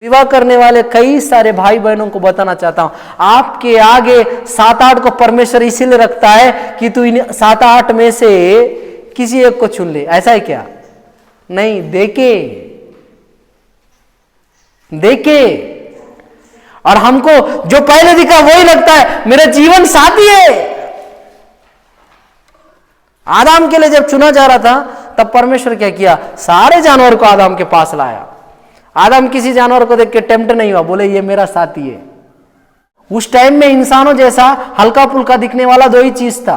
विवाह करने वाले कई सारे भाई बहनों को बताना चाहता हूं, आपके आगे 7-8 को परमेश्वर इसीलिए रखता है कि तू इन 7-8 में से किसी एक को चुन ले। ऐसा है क्या? नहीं, देखे और हमको जो पहले दिखा वही लगता है मेरा जीवन साथी है। आदम के लिए जब चुना जा रहा था तब परमेश्वर क्या किया? सारे जानवर को आदम के पास लाया। आदम किसी जानवर को देख के टेम्प्ट नहीं हुआ, बोले ये मेरा साथी है। उस टाइम में इंसानों जैसा हल्का फुल्का दिखने वाला 2 ही चीज था,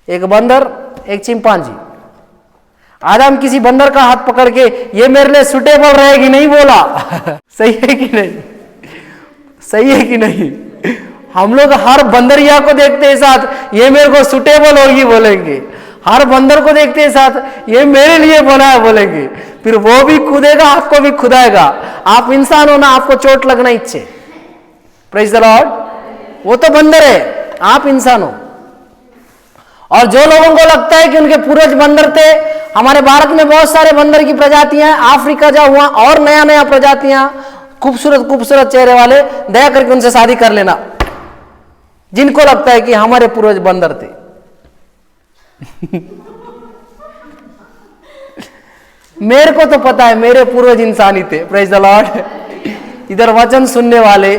एक बंदर, एक चिंपांजी। आदम किसी बंदर का हाथ पकड़ के ये मेरे लिए सुटेबल रहेगी नहीं बोला। सही है कि नहीं? सही है कि नहीं? हम लोग हर बंदरिया को देखते हैं साथ ये मेरे को सुटेबल होगी बोलेंगे, हर बंदर को देखते हैं साथ ये मेरे लिए बना है बोलेंगे, फिर वो भी कूदेगा, आपको भी खुदाएगा। आप इंसान हो ना, आपको चोट लगना इच्छे। Praise the Lord. वो तो बंदर है, आप इंसान हो। और जो लोगों को लगता है कि उनके पूर्वज बंदर थे, हमारे भारत में बहुत सारे बंदर की प्रजातियां हैं। अफ्रीका जाओ वहां और नया नया प्रजातियां, खूबसूरत खूबसूरत चेहरे वाले, दया करके उनसे शादी कर लेना जिनको लगता है कि हमारे पूर्वज बंदर थे। मेरे को तो पता है मेरे पूर्वज इंसान ही थे। Praise the Lord. इधर वचन सुनने वाले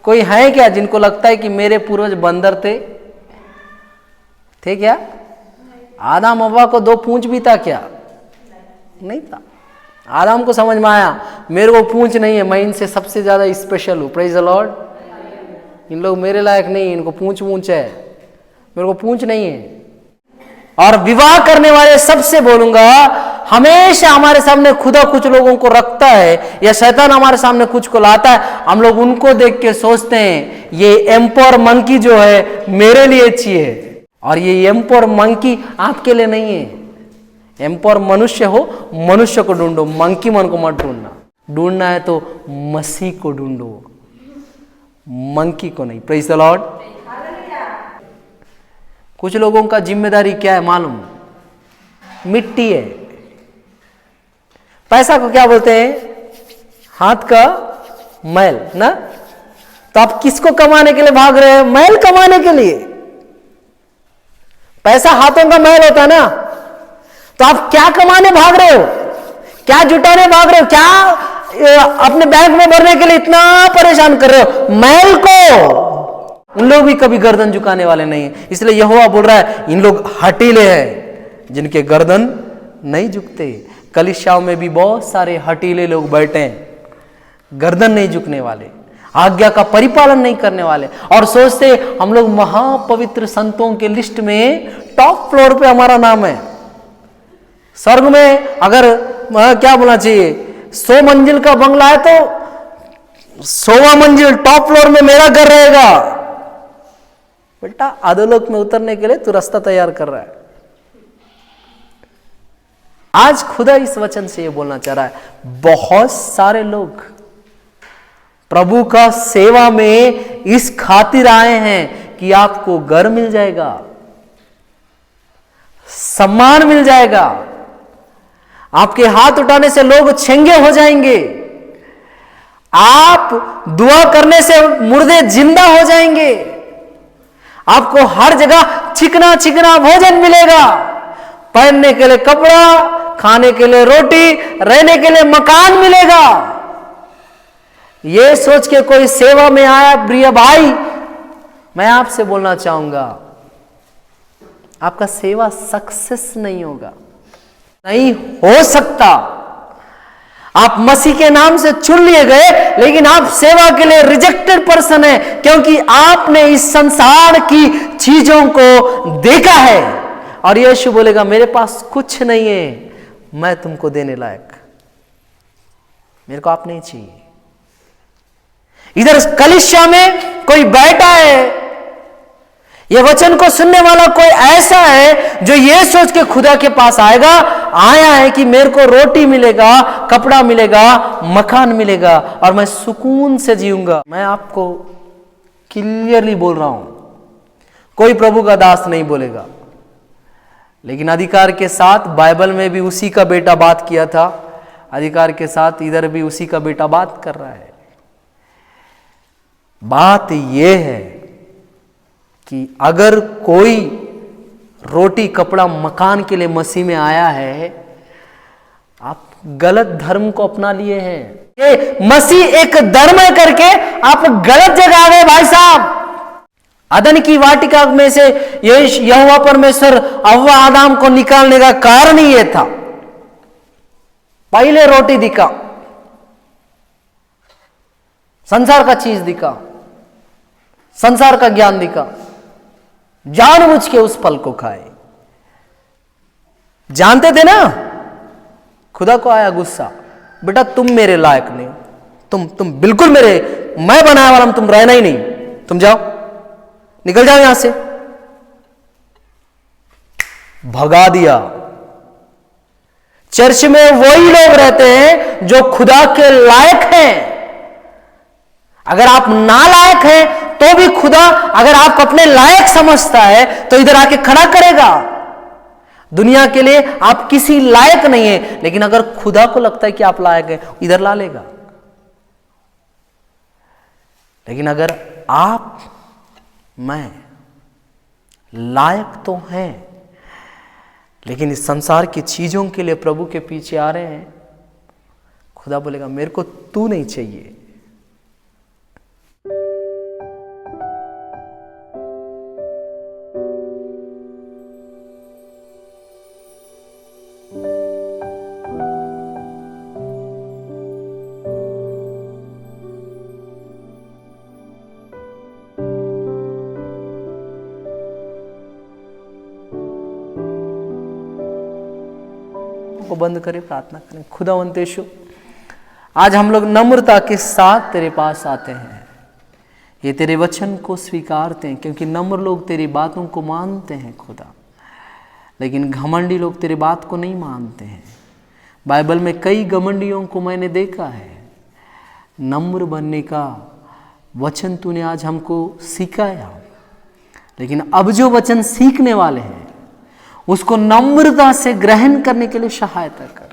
कोई है क्या जिनको लगता है कि मेरे पूर्वज बंदर थे क्या? आदम हव्वा को 2 पूंछ भी था क्या? नहीं था। आदम को समझ में आया मेरे को पूंछ नहीं है, मैं इनसे सबसे ज्यादा स्पेशल हूं। Praise the Lord. इन लोग मेरे लायक नहीं, इनको पूंछ है, मेरे को पूंछ नहीं है। और विवाह करने वाले सबसे बोलूंगा, हमेशा हमारे सामने खुदा कुछ लोगों को रखता है या शैतान हमारे सामने कुछ को लाता है, हम लोग उनको देख के सोचते हैं ये एम्पोर मंकी जो है मेरे लिए अच्छी है, और ये एम्पोर मंकी आपके लिए नहीं है। एम्पोर मनुष्य हो, मनुष्य को ढूंढो, मंकी मन को मत ढूंढना। ढूंढना है तो मसीह को ढूंढो, मंकी को नहीं। Praise the Lord. कुछ लोगों का जिम्मेदारी क्या है मालूम? मिट्टी है। पैसा को क्या बोलते हैं? हाथ का मैल ना। तो आप किसको कमाने के लिए भाग रहे हैं? मैल कमाने के लिए। पैसा हाथों का मैल होता है ना। तो आप क्या कमाने भाग रहे हो? क्या जुटाने भाग रहे हो? क्या अपने बैंक में भरने के लिए इतना परेशान कर रहे हो? मैल को। उन लोग भी कभी गर्दन झुकाने वाले नहीं है। इसलिए यहोवा बोल रहा है इन लोग हठीले हैं जिनके गर्दन नहीं झुकते। कलीसियाओं में भी बहुत सारे हठीले लोग बैठे हैं, गर्दन नहीं झुकने वाले, आज्ञा का परिपालन नहीं करने वाले, और सोचते हम लोग महापवित्र संतों के लिस्ट में टॉप फ्लोर पे हमारा नाम है। स्वर्ग में अगर क्या बोलना चाहिए 100 मंजिल का बंगला है तो 100वां मंजिल टॉप फ्लोर में मेरा घर रहेगा। बेटा अधोलोक में उतरने के लिए तू रास्ता तैयार कर रहा है। आज खुदा इस वचन से ये बोलना चाह रहा है, बहुत सारे लोग प्रभु का सेवा में इस खातिर आए हैं कि आपको घर मिल जाएगा, सम्मान मिल जाएगा, आपके हाथ उठाने से लोग छेंगे हो जाएंगे, आप दुआ करने से मुर्दे जिंदा हो जाएंगे, आपको हर जगह चिकना चिकना भोजन मिलेगा, पहनने के लिए कपड़ा, खाने के लिए रोटी, रहने के लिए मकान मिलेगा। यह सोच के कोई सेवा में आया प्रिय भाई, मैं आपसे बोलना चाहूंगा आपका सेवा सक्सेस नहीं होगा, नहीं हो सकता। आप मसीह के नाम से चुन लिए गए, लेकिन आप सेवा के लिए रिजेक्टेड पर्सन है, क्योंकि आपने इस संसार की चीजों को देखा है। और यीशु बोलेगा मेरे पास कुछ नहीं है मैं तुमको देने लायक, मेरे को आप नहीं चाहिए। इधर कलीसिया में कोई बैठा है, ये वचन को सुनने वाला कोई ऐसा है जो ये सोच के खुदा के पास आया है कि मेरे को रोटी मिलेगा, कपड़ा मिलेगा, मकान मिलेगा और मैं सुकून से जीऊंगा। मैं आपको क्लियरली बोल रहा हूं, कोई प्रभु का दास नहीं बोलेगा, लेकिन अधिकार के साथ बाइबल में भी उसी का बेटा बात किया था। अधिकार के साथ इधर भी उसी का बेटा बात कर रहा है। बात यह है कि अगर कोई रोटी कपड़ा मकान के लिए मसीह में आया है, आप गलत धर्म को अपना लिए हैं। ये मसीह एक धर्म है करके आप गलत जगह आ गए भाई साहब। अदन की वाटिका में से यहोवा परमेश्वर हव्वा आदम को निकालने का कारण ही यह था। पहले रोटी दिखा, संसार का चीज दिखा, संसार का ज्ञान दिखा, जानबूझ के उस फल को खाए। जानते थे ना, खुदा को आया गुस्सा, बेटा तुम मेरे लायक नहीं, तुम बिल्कुल मेरे, मैं बनाया वाला तुम रहना ही नहीं, तुम जाओ, निकल जाओ यहां से। भगा दिया। चर्च में वही लोग रहते हैं जो खुदा के लायक हैं। अगर आप नालायक हैं तो भी खुदा अगर आप अपने लायक समझता है तो इधर आके खड़ा करेगा। दुनिया के लिए आप किसी लायक नहीं है, लेकिन अगर खुदा को लगता है कि आप लायक हैं, इधर ला लेगा। लेकिन अगर आप मैं लायक तो हैं, लेकिन इस संसार की चीजों के लिए प्रभु के पीछे आ रहे हैं, खुदा बोलेगा मेरे को तू नहीं चाहिए। को बंद करें, प्रार्थना करें। खुदावंत यीशु, आज हम लोग नम्रता के साथ तेरे पास आते हैं, ये तेरे वचन को स्वीकारते हैं, क्योंकि नम्र लोग तेरी बातों को मानते हैं खुदा, लेकिन घमंडी लोग तेरी बात को नहीं मानते हैं। बाइबल में कई घमंडियों को मैंने देखा है। नम्र बनने का वचन तूने आज हमको सिखाया, लेकिन अब जो वचन सीखने वाले हैं उसको नम्रता से ग्रहण करने के लिए सहायता कर।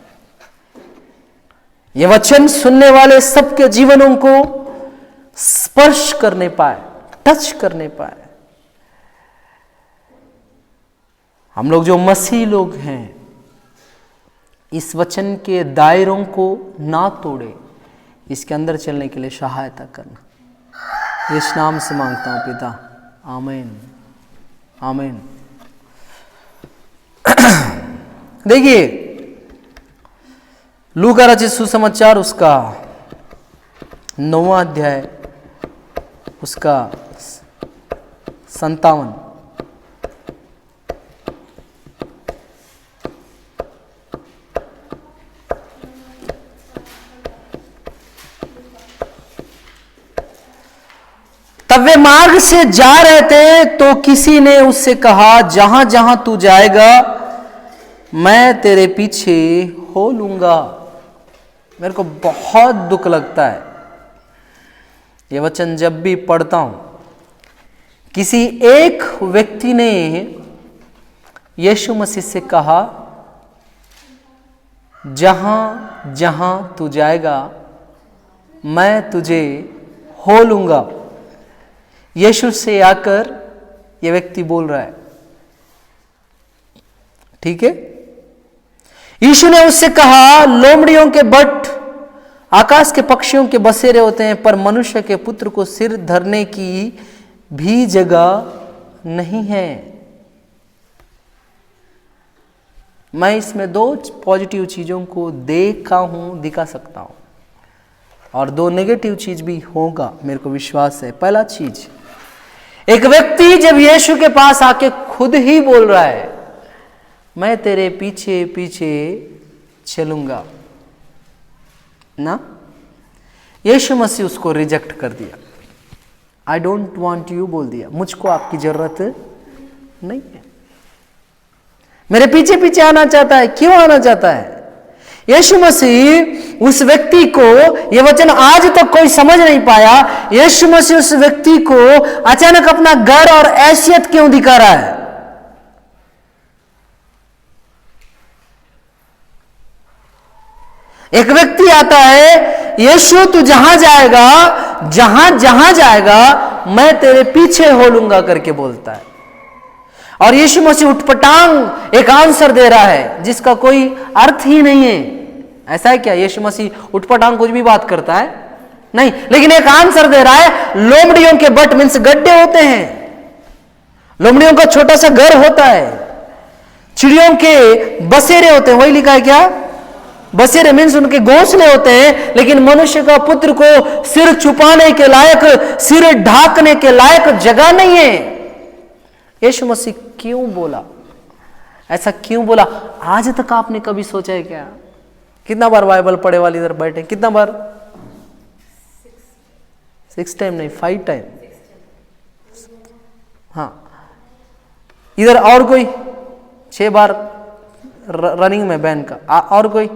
ये वचन सुनने वाले सबके जीवनों को स्पर्श करने पाए, टच करने पाए। हम लोग जो मसीह लोग हैं, इस वचन के दायरों को ना तोड़े, इसके अंदर चलने के लिए सहायता करना। इस नाम से मांगता हूं पिता, आमीन आमीन। देखिए, लूका रचित सुसमाचार उसका 9वां अध्याय उसका 57। तब वे मार्ग से जा रहे थे तो किसी ने उससे कहा, जहां जहां तू जाएगा मैं तेरे पीछे हो लूंगा। मेरे को बहुत दुख लगता है ये वचन जब भी पढ़ता हूं। किसी एक व्यक्ति ने यीशु मसीह से कहा, जहां जहां तू जाएगा मैं तुझे हो लूंगा। यीशु से आकर यह व्यक्ति बोल रहा है, ठीक है। यीशु ने उससे कहा, लोमड़ियों के बट आकाश के पक्षियों के बसेरे होते हैं, पर मनुष्य के पुत्र को सिर धरने की भी जगह नहीं है। मैं इसमें 2 पॉजिटिव चीजों को दिखा सकता हूं, और 2 नेगेटिव चीज भी होगा, मेरे को विश्वास है। पहला चीज, एक व्यक्ति जब यीशु के पास आके खुद ही बोल रहा है, मैं तेरे पीछे पीछे चलूंगा ना, यीशु मसीह उसको रिजेक्ट कर दिया। आई डोंट वांट यू बोल दिया, मुझको आपकी जरूरत नहीं है। मेरे पीछे पीछे आना चाहता है, क्यों आना चाहता है? यीशु मसीह उस व्यक्ति को, यह वचन आज तक कोई समझ नहीं पाया, यीशु मसीह उस व्यक्ति को अचानक अपना घर और हैसियत क्यों दिखा रहा है? एक व्यक्ति आता है, यीशु तू जहां जाएगा, जहां जहां जाएगा मैं तेरे पीछे हो लूंगा करके बोलता है। और यीशु मसीह उठपटांग एक आंसर दे रहा है जिसका कोई अर्थ ही नहीं है। ऐसा है क्या? यीशु मसीह उठपटांग कुछ भी बात करता है? नहीं, लेकिन एक आंसर दे रहा है। लोमड़ियों के बट मीन्स गड्ढे होते हैं, लोमड़ियों का छोटा सा घर होता है, चिड़ियों के बसेरे होते हैं, वही लिखा है क्या? बसेरे मीन्स उनके घोंसले होते हैं। लेकिन मनुष्य का पुत्र को सिर छुपाने के लायक, सिर ढाकने के लायक जगह नहीं है। यीशु मसीह क्यों बोला? ऐसा क्यों बोला? आज तक आपने कभी सोचा है क्या? कितना बार बाइबल पढ़े वाले इधर बैठे? कितना बार? 6 टाइम नहीं, 5 टाइम। हाँ, इधर और कोई? 6 बार रनिंग में बैन का। और कोई?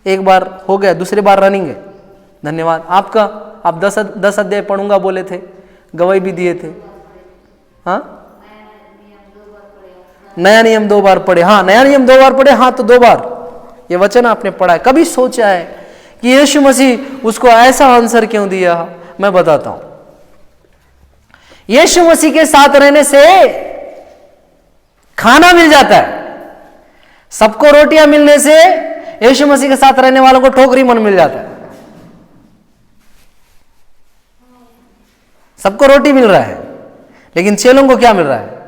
1 बार हो गया, दूसरी बार रनिंग है। धन्यवाद आपका। आप 10 अध्याय पढ़ूंगा बोले थे, गवाही भी दिए थे। हाँ, नया नियम 2 बार पढ़े। हाँ, नया नियम 2 बार पढ़े। हाँ, तो 2 बार ये वचन आपने पढ़ा है। कभी सोचा है कि यीशु मसीह उसको ऐसा आंसर क्यों दिया? मैं बताता हूं। यीशु मसीह के साथ रहने से खाना मिल जाता है। सबको रोटियां मिलने से यीशु मसीह के साथ रहने वालों को ठोकरी मन मिल जाता है। सबको रोटी मिल रहा है, लेकिन चेलों को क्या मिल रहा है?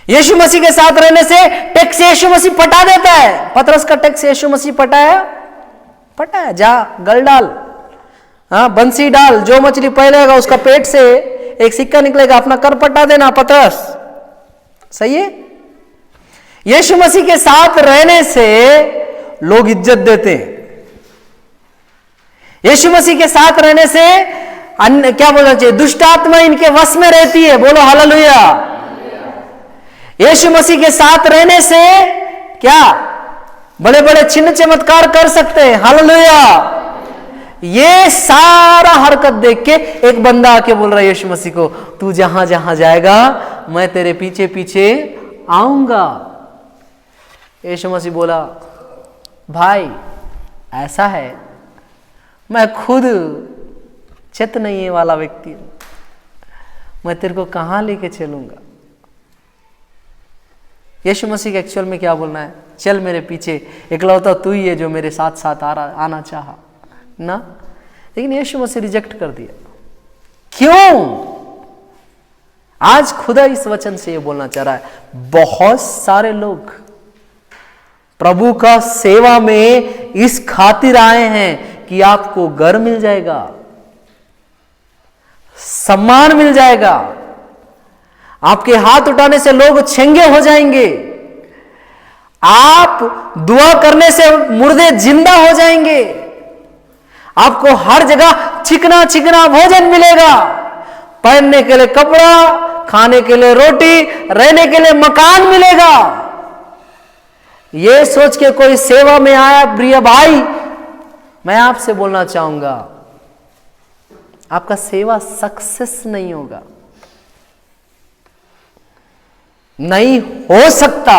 यीशु मसीह के साथ रहने से टैक्स यीशु मसीह पटा देता है। पतरस का टैक्स यीशु मसीह पटाया। जा गल डाल, हाँ बंसी डाल, जो मछली पहलेगा उसका पेट से एक सिक्का निकलेगा, अपना कर पटा देना पतरस। सही है? यीशु मसीह के साथ रहने से लोग इज्जत देते हैं। यीशु मसीह के साथ रहने से क्या बोलना चाहिए? दुष्ट आत्मा इनके वश में रहती है। बोलो हालेलुया। यीशु मसीह के साथ रहने से क्या बड़े बड़े चिन्ह चमत्कार कर सकते हैं। हालेलुया। ये सारा हरकत देख के एक बंदा आके बोल रहा है यीशु मसीह को, तू जहां जहां जाएगा मैं तेरे पीछे पीछे आऊंगा। यीशु मसीह बोला, भाई ऐसा है, मैं खुद चित नहीं वाला व्यक्ति हूं, मैं तेरे को कहां लेके चलूंगा। यीशु मसीह के एक्चुअल में क्या बोलना है? चल मेरे पीछे, इकलौता तू ही है जो मेरे साथ साथ आना चाहा ना। लेकिन यीशु मसीह रिजेक्ट कर दिया। क्यों? आज खुदा इस वचन से ये बोलना चाह रहा है, बहुत सारे लोग प्रभु का सेवा में इस खातिर आए हैं कि आपको घर मिल जाएगा, सम्मान मिल जाएगा, आपके हाथ उठाने से लोग छेंगे हो जाएंगे, आप दुआ करने से मुर्दे जिंदा हो जाएंगे, आपको हर जगह चिकना चिकना भोजन मिलेगा, पहनने के लिए कपड़ा, खाने के लिए रोटी, रहने के लिए मकान मिलेगा। यह सोच के कोई सेवा में आया प्रिय भाई, मैं आपसे बोलना चाहूंगा, आपका सेवा सक्सेस नहीं होगा, नहीं हो सकता।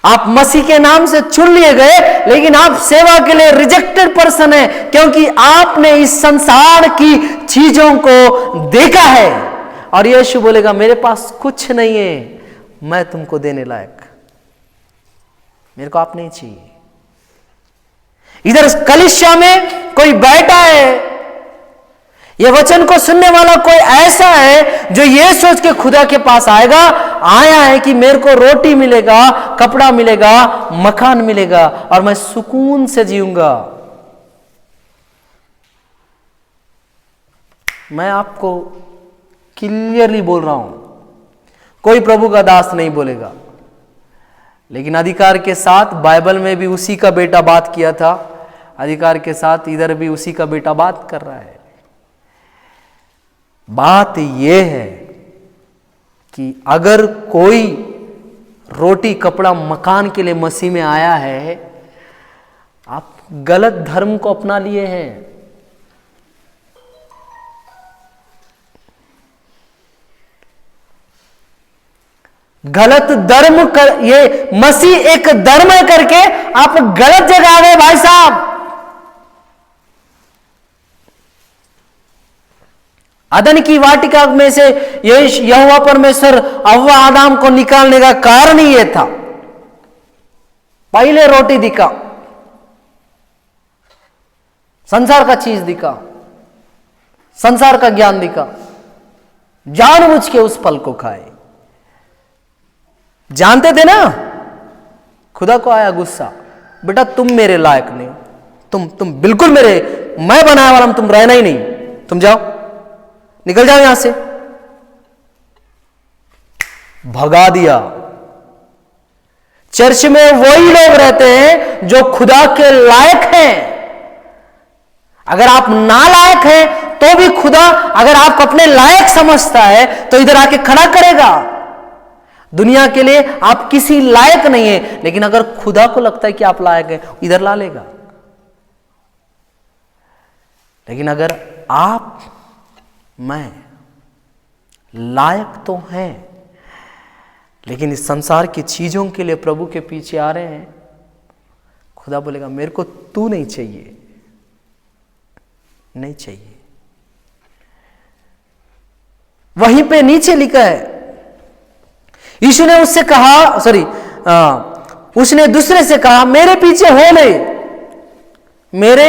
आप मसीह के नाम से चुन लिए गए, लेकिन आप सेवा के लिए रिजेक्टेड पर्सन है, क्योंकि आपने इस संसार की चीजों को देखा है। और यीशु बोलेगा, मेरे पास कुछ नहीं है, मैं तुमको देने लायक, मेरे को आप नहीं चाहिए। इधर कलीसिया में कोई बैठा है, ये वचन को सुनने वाला कोई ऐसा है जो ये सोच के खुदा के पास आया है कि मेरे को रोटी मिलेगा, कपड़ा मिलेगा, मकान मिलेगा और मैं सुकून से जीऊंगा। मैं आपको क्लियरली बोल रहा हूं, कोई प्रभु का दास नहीं बोलेगा, लेकिन अधिकार के साथ बाइबल में भी उसी का बेटा बात किया था, अधिकार के साथ इधर भी उसी का बेटा बात कर रहा है। बात यह है कि अगर कोई रोटी, कपड़ा, मकान के लिए मसीह में आया है, आप गलत धर्म को अपना लिए हैं। गलत धर्म कर, ये मसीह एक धर्म है करके आप गलत जगह आ गए भाई साहब। अदन की वाटिका में से यहोवा परमेश्वर हव्वा आदम को निकालने का कारण ही यह था। पहले रोटी दिखा, संसार का चीज दिखा, संसार का ज्ञान दिखा, जानबूझ के उस फल को खाए। जानते थे ना, खुदा को आया गुस्सा, बेटा तुम मेरे लायक नहीं हो, तुम बिल्कुल मेरे, मैं बनाया वाला तुम रहना ही नहीं, तुम जाओ, निकल जाओ यहां से। भगा दिया। चर्च में वही लोग रहते हैं जो खुदा के लायक हैं। अगर आप नालायक हैं तो भी खुदा अगर आप अपने लायक समझता है तो इधर आके खड़ा करेगा। दुनिया के लिए आप किसी लायक नहीं है, लेकिन अगर खुदा को लगता है कि आप लायक हैं, इधर ला लेगा। लेकिन अगर आप मैं लायक तो हैं, लेकिन इस संसार की चीजों के लिए प्रभु के पीछे आ रहे हैं, खुदा बोलेगा मेरे को तू नहीं चाहिए, नहीं चाहिए। वहीं पे नीचे लिखा है, यीशु ने उससे कहा, उसने दूसरे से कहा मेरे पीछे हो ले, मेरे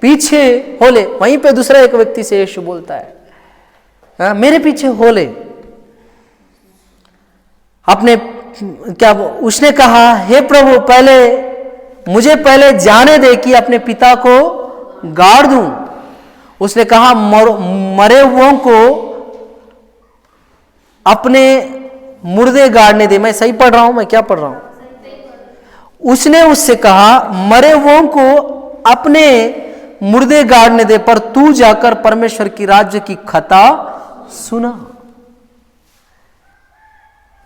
पीछे हो ले। वहीं पे दूसरा एक व्यक्ति से यीशु बोलता है मेरे पीछे हो ले। अपने क्या उसने कहा, हे प्रभु मुझे पहले जाने दे कि अपने पिता को गाड़ दूं। उसने कहा मरे हुओं को अपने मुर्दे गाड़ने दे। मैं सही पढ़ रहा हूं, मैं क्या पढ़ रहा हूं? उसने उससे कहा मरे हुओं को अपने मुर्दे गाड़ने दे, पर तू जाकर परमेश्वर की राज्य की कथा सुना।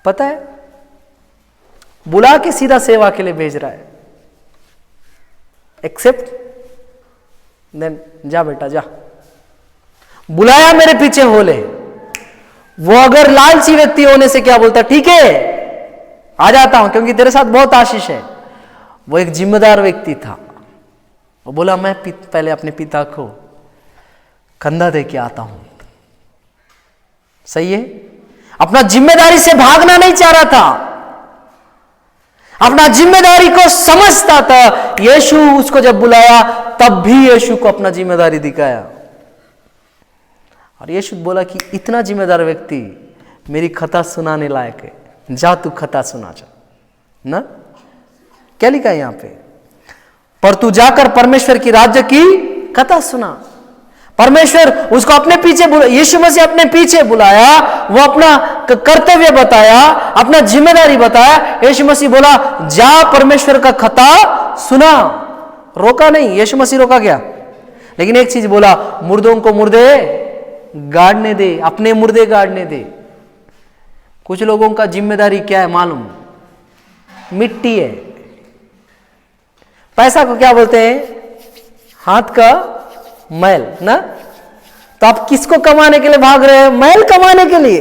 पता है, बुला के सीधा सेवा के लिए भेज रहा है। एक्सेप्ट देन जा बेटा जा। बुलाया मेरे पीछे हो ले। वो अगर लालची व्यक्ति होने से क्या बोलता, ठीक है आ जाता हूं क्योंकि तेरे साथ बहुत आशीष है। वो एक जिम्मेदार व्यक्ति था। वो बोला मैं पहले अपने पिता को कंधा दे के आता हूं। सही है, अपना जिम्मेदारी से भागना नहीं चाह रहा था, अपना जिम्मेदारी को समझता था। यीशु उसको जब बुलाया तब भी यीशु को अपना जिम्मेदारी दिखाया। और यीशु बोला कि इतना जिम्मेदार व्यक्ति मेरी कथा सुनाने लायक है, जा तू कथा सुना जा ना। क्या लिखा है यहां पे, पर तू जाकर परमेश्वर की राज्य की कथा सुना। परमेश्वर उसको अपने पीछे यीशु मसीह अपने पीछे बुलाया, वो अपना कर्तव्य बताया, अपना जिम्मेदारी बताया। यीशु मसीह बोला जा परमेश्वर का कथा सुना। रोका नहीं, यीशु मसीह रोका गया, लेकिन एक चीज बोला, मुर्दों को मुर्दे गाड़ने दे, अपने मुर्दे गाड़ने दे। कुछ लोगों का जिम्मेदारी क्या है मालूम, मिट्टी है। पैसा को क्या बोलते हैं, हाथ का मैल ना। तो आप किसको कमाने के लिए भाग रहे हैं, मैल कमाने के लिए।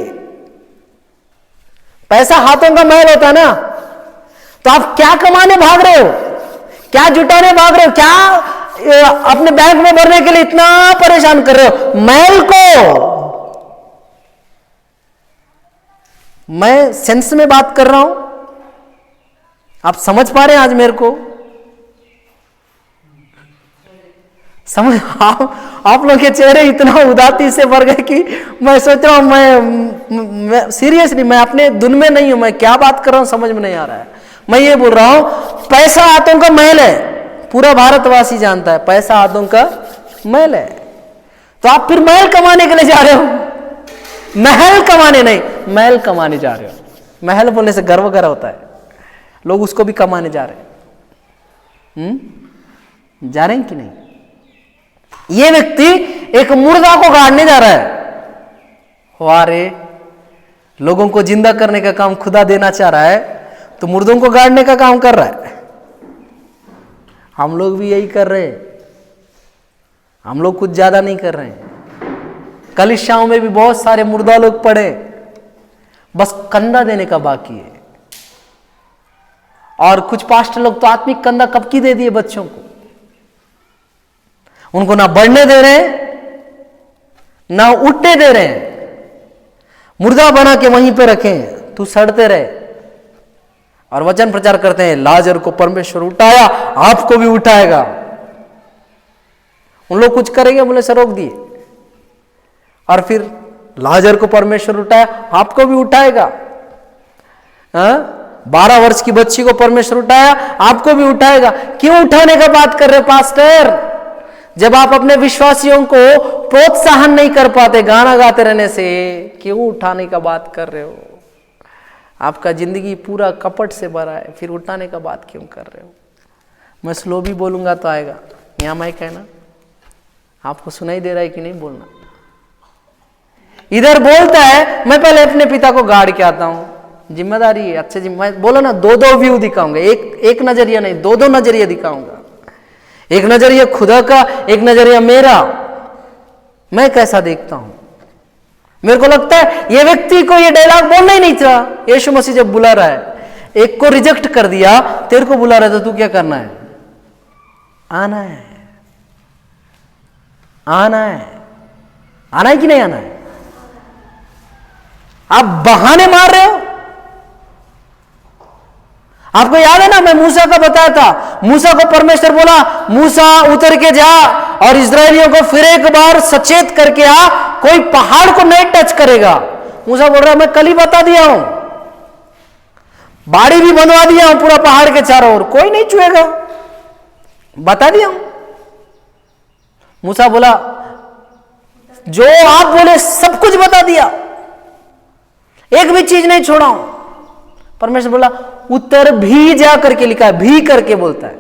पैसा हाथों का मैल होता है ना। तो आप क्या कमाने भाग रहे हो, क्या जुटाने भाग रहे हो, क्या अपने बैंक में भरने के लिए इतना परेशान कर रहे हो मैल को। मैं सेंस में बात कर रहा हूं, आप समझ पा रहे हैं आज मेरे को समझ। आप लोग के चेहरे इतना उदासी से भर गए कि मैं सोच रहा हूं मैं सीरियसली मैं अपने धुन में नहीं हूं, मैं क्या बात कर रहा हूं समझ में नहीं आ रहा है। मैं ये बोल रहा हूं पैसा हाथों का मैल है, पूरा भारतवासी जानता है पैसा हाथों का मैल है। तो आप फिर महल कमाने के लिए जा रहे हो, महल कमाने नहीं, महल कमाने जा रहे हो। महल बोलने से गर्व गर्व होता है, लोग उसको भी कमाने जा रहे हैं। जा रहे हैं कि नहीं। ये व्यक्ति एक मुर्दा को गाड़ने जा रहा है। वारे, लोगों को जिंदा करने का काम खुदा देना चाह रहा है तो मुर्दों को गाड़ने का काम कर रहा है। हम लोग भी यही कर रहे हैं, हम लोग कुछ ज्यादा नहीं कर रहे हैं। कलिसियाओं में भी बहुत सारे मुर्दा लोग पड़े, बस कंधा देने का बाकी है। और कुछ पास्टर लोग तो आत्मिक कंधा कब की दे दिए बच्चों को, उनको ना बढ़ने दे रहे हैं ना उठने दे रहे हैं, मुर्दा बना के वहीं पे रखें, तू सड़ते रहे। और वचन प्रचार करते हैं लाजर को परमेश्वर उठाया, आपको भी उठाएगा। उन लोग कुछ करेंगे, बोले सर रोक दिए। और फिर लाजर को परमेश्वर उठाया, आपको भी उठाएगा। 12 वर्ष की बच्ची को परमेश्वर उठाया, आपको भी उठाएगा। क्यों उठाने का बात कर रहे हो पास्टर? जब आप अपने विश्वासियों को प्रोत्साहन नहीं कर पाते गाना गाते रहने से, क्यों उठाने का बात कर रहे हो? आपका जिंदगी पूरा कपट से भरा है, फिर उठाने का बात क्यों कर रहे हो? मैं स्लो भी बोलूंगा तो आएगा। यहां माइक है ना, आपको सुनाई दे रहा है कि नहीं? बोलना। इधर बोलता है मैं पहले अपने पिता को गाड़ के आता हूं, जिम्मेदारी है। अच्छा जी, मैं बोलो ना, दो व्यू दिखाऊंगा, एक नजरिया नहीं, दो नजरिया दिखाऊंगा। एक नजरिया खुदा का, एक नजरिया मेरा। मैं कैसा देखता हूं। मेरे को लगता है ये व्यक्ति को ये डायलॉग बोलना ही नहीं था। यीशु मसीह जब बुला रहा है, एक को रिजेक्ट कर दिया, तेरे को बुला रहा है, तो तू क्या करना है? आना है, आना है। आना है कि नहीं आना है? आप बहाने मार रहे हो। आपको याद है ना, मैं मूसा का बताया था। मूसा को परमेश्वर बोला, मूसा उतर के जा और इस्राएलियों को फिर एक बार सचेत करके आ, कोई पहाड़ को नहीं टच करेगा। मूसा बोल रहा है मैं कल ही बता दिया हूं, बाड़ी भी बनवा दिया हूं पूरा पहाड़ के चारों ओर, कोई नहीं छुएगा, बता दिया हूं। मूसा बोला जो आप बोले सब कुछ बता दिया, एक भी चीज नहीं छोड़ा हूं। परमेश्वर बोला उत्तर भी जा करके लिखा है, भी करके बोलता है।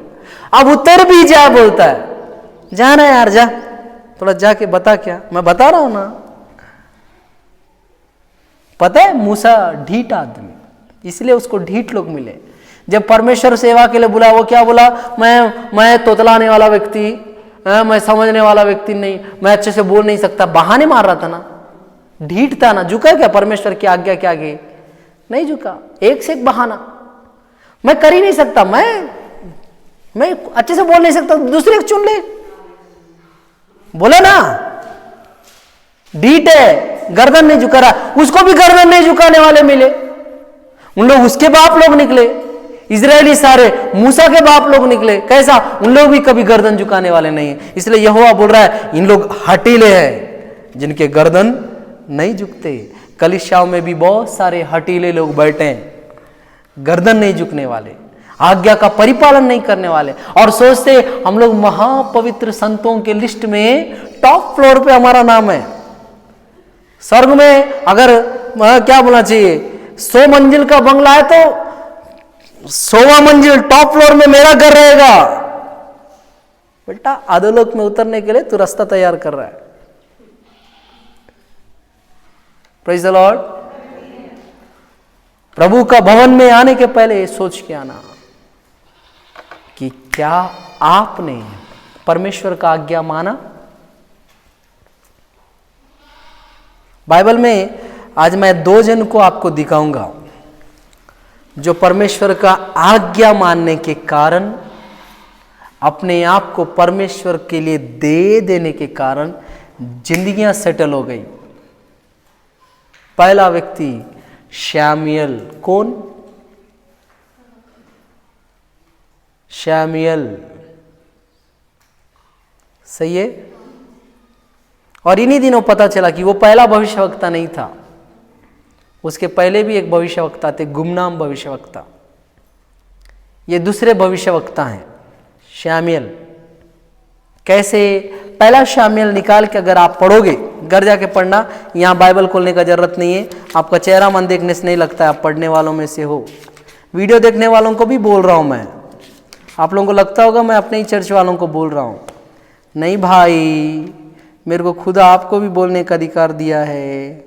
अब उत्तर भी जा बोलता है, जाना यार जा, थोड़ा जाके बता। क्या मैं बता रहा हूं ना। पता है मूसा ढीठ आदमी, इसलिए उसको ढीठ लोग मिले। जब परमेश्वर सेवा के लिए बुला, वो क्या बोला? मैं तोतलाने वाला व्यक्ति, मैं समझने वाला व्यक्ति नहीं, मैं अच्छे से बोल नहीं सकता, बहाने मार रहा था ना, ढीठ था ना। झुका क्या परमेश्वर की आज्ञा के आगे? नहीं झुका। एक से एक बहाना, मैं कर ही नहीं सकता, मैं अच्छे से बोल नहीं सकता, दूसरे को चुन ले। बोला ना, ढीठ है, गर्दन नहीं झुका रहा। उसको भी गर्दन नहीं झुकाने वाले मिले। उन लोग उसके बाप लोग निकले, इजरायली सारे मूसा के बाप लोग निकले। कैसा? उन लोग भी कभी गर्दन झुकाने वाले नहीं है। इसलिए यहोवा बोल रहा है इन लोग हठीले हैं, जिनके गर्दन नहीं झुकते। कलीसियाओं में भी बहुत सारे हठीले लोग बैठे हैं, गर्दन नहीं झुकने वाले, आज्ञा का परिपालन नहीं करने वाले, और सोचते हम लोग महापवित्र संतों के लिस्ट में टॉप फ्लोर पे हमारा नाम है। स्वर्ग में अगर क्या बोलना चाहिए, 100 मंजिल का बंगला है तो 100वां मंजिल टॉप फ्लोर में मेरा घर रहेगा। बेटा अधोलोक में उतरने के लिए तू रास्ता तैयार कर रहा है। Praise the Lord. प्रभु का भवन में आने के पहले सोच के आना कि क्या आपने परमेश्वर का आज्ञा माना। बाइबल में आज मैं 2 जन को आपको दिखाऊंगा जो परमेश्वर का आज्ञा मानने के कारण, अपने आप को परमेश्वर के लिए दे देने के कारण जिंदगियां सेटल हो गई। पहला व्यक्ति शमूएल। कौन? शमूएल। सही है। और इन्हीं दिनों पता चला कि वो पहला भविष्यवक्ता नहीं था, उसके पहले भी एक भविष्यवक्ता थे, गुमनाम भविष्यवक्ता। ये दूसरे भविष्यवक्ता हैं शमूएल। कैसे? पहला शमूएल निकाल के अगर आप पढ़ोगे, घर जाके पढ़ना, यहाँ बाइबल खोलने का जरूरत नहीं है। आपका चेहरा मन देखने से नहीं लगता है आप पढ़ने वालों में से हो। वीडियो देखने वालों को भी बोल रहा हूँ मैं। आप लोगों को लगता होगा मैं अपने ही चर्च वालों को बोल रहा हूँ। नहीं भाई, मेरे को खुदा आपको भी बोलने का अधिकार दिया है।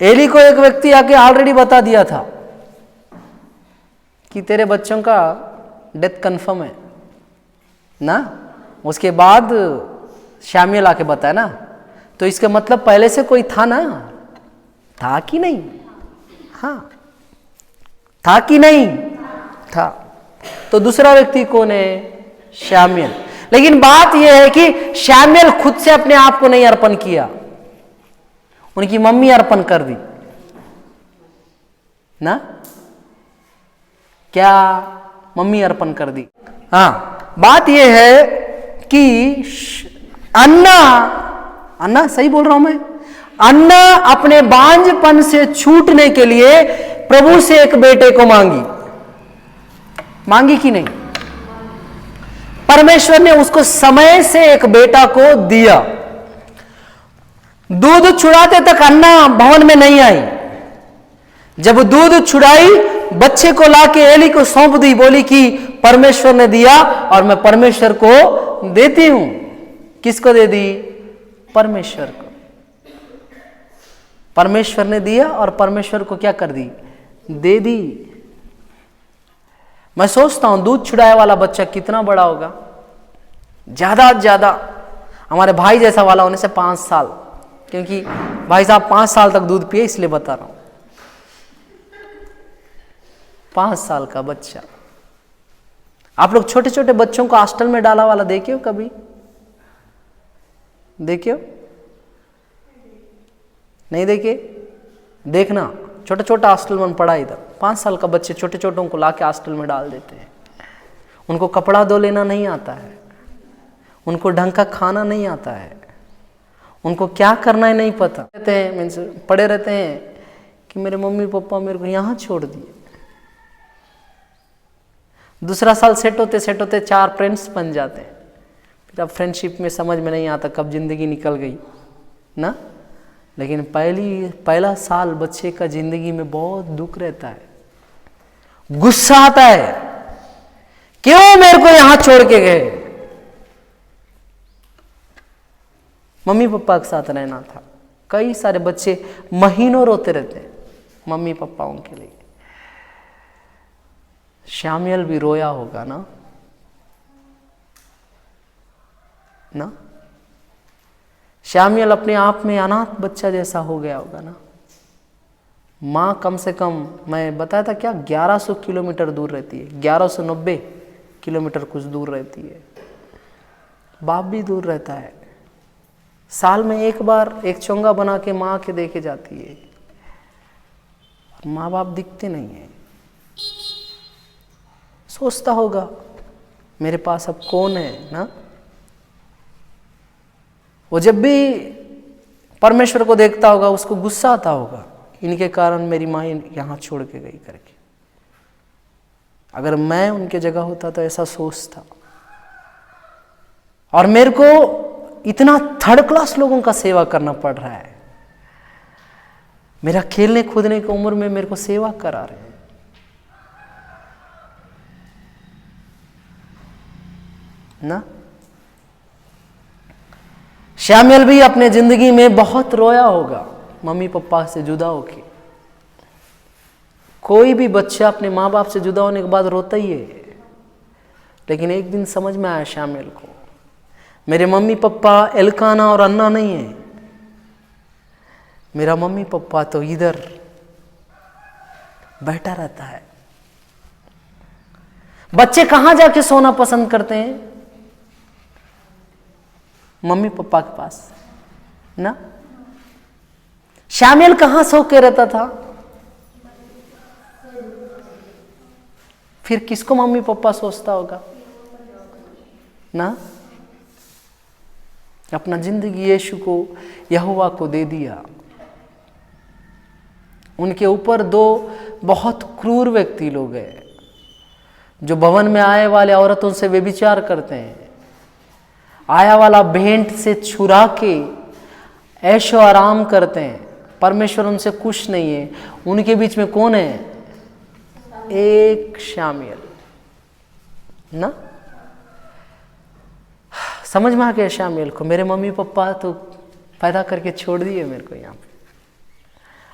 एली को एक व्यक्ति आके ऑलरेडी बता दिया था कि तेरे बच्चों का डेथ कंफर्म है ना। उसके बाद शमूएल आके बताया ना, तो इसका मतलब पहले से कोई था ना, था कि नहीं? हाँ, था कि नहीं था। तो दूसरा व्यक्ति कौन है? शामुएल। लेकिन बात यह है कि शामुएल खुद से अपने आप को नहीं अर्पण किया, उनकी मम्मी अर्पण कर दी ना। क्या मम्मी अर्पण कर दी? हाँ, बात यह है कि अन्ना सही बोल रहा हूं मैं, अन्ना अपने बांझपन से छूटने के लिए प्रभु से एक बेटे को मांगी कि नहीं? परमेश्वर ने उसको समय से एक बेटा को दिया। दूध छुड़ाते तक अन्ना भवन में नहीं आई। जब दूध छुड़ाई, बच्चे को लाके एली को सौंप दी, बोली कि परमेश्वर ने दिया और मैं परमेश्वर को देती हूं। किसको दे दी? परमेश्वर को। परमेश्वर ने दिया और परमेश्वर को क्या कर दी? दे दी। मैं सोचता हूं दूध छुड़ाए वाला बच्चा कितना बड़ा होगा? ज्यादा हमारे भाई जैसा वाला होने से 5 साल, क्योंकि भाई साहब 5 साल तक दूध पिए, इसलिए बता रहा हूं। 5 साल का बच्चा। आप लोग छोटे छोटे बच्चों को हॉस्टल में डाला वाला देखे हो कभी? देखे हो? नहीं देखे? देखना, छोटा छोटा हॉस्टल में पढ़ा इधर 5 साल का बच्चे छोटे छोटों को लाके हॉस्टल में डाल देते हैं। उनको कपड़ा धो लेना नहीं आता है, उनको ढंग का खाना नहीं आता है, उनको क्या करना है नहीं पता रहते हैं। मीन्स पड़े रहते हैं कि मेरे मम्मी पापा मेरे को यहाँ छोड़ दिए। दूसरा साल सेट होते 4 फ्रेंड्स बन जाते हैं। फिर अब फ्रेंडशिप में समझ में नहीं आता कब जिंदगी निकल गई ना। लेकिन पहला साल बच्चे का जिंदगी में बहुत दुख रहता है, गुस्सा आता है, क्यों मेरे को यहां छोड़ के गए? मम्मी पापा के साथ रहना था। कई सारे बच्चे महीनों रोते रहते हैं मम्मी पापाओं के लिए। शामुएल भी रोया होगा ना। शामुएल अपने आप में अनाथ बच्चा जैसा हो गया होगा ना। माँ कम से कम, मैं बताया था क्या, 1100 किलोमीटर दूर रहती है, 1190 किलोमीटर कुछ दूर रहती है। बाप भी दूर रहता है, साल में एक बार एक चोंगा बना के माँ के दे के जाती है। माँ बाप दिखते नहीं है। सोचता होगा मेरे पास अब कौन है ना। वो जब भी परमेश्वर को देखता होगा उसको गुस्सा आता होगा, इनके कारण मेरी माँ यहाँ छोड़ के गई करके। अगर मैं उनके जगह होता तो ऐसा सोचता। और मेरे को इतना थर्ड क्लास लोगों का सेवा करना पड़ रहा है। मेरा खेलने कूदने की उम्र में मेरे को सेवा करा रहे हैं ना। शामुएल भी अपने जिंदगी में बहुत रोया होगा मम्मी पापा से जुदा होके। कोई भी बच्चा अपने माँ बाप से जुदा होने के बाद रोता ही है। लेकिन एक दिन समझ में आया शामुएल को, मेरे मम्मी पापा एल्काना और अन्ना नहीं है, मेरा मम्मी पापा तो इधर बैठा रहता है। बच्चे कहां जाके सोना पसंद करते हैं? मम्मी पापा के पास ना। शामुएल कहां सो के रहता था? फिर किसको मम्मी पापा सोचता होगा ना। अपना जिंदगी यीशु को, यहोवा को दे दिया। उनके ऊपर 2 बहुत क्रूर व्यक्ति लोग हैं जो भवन में आए वाले औरतों से व्यभिचार करते हैं। आया वाला भेंट से छुरा के ऐशो आराम करते हैं। परमेश्वर उनसे खुश नहीं है। उनके बीच में कौन है? एक शामुएल ना। समझ में आ गया शामुएल को, मेरे मम्मी पापा तो पैदा करके छोड़ दिए मेरे को यहाँ पे।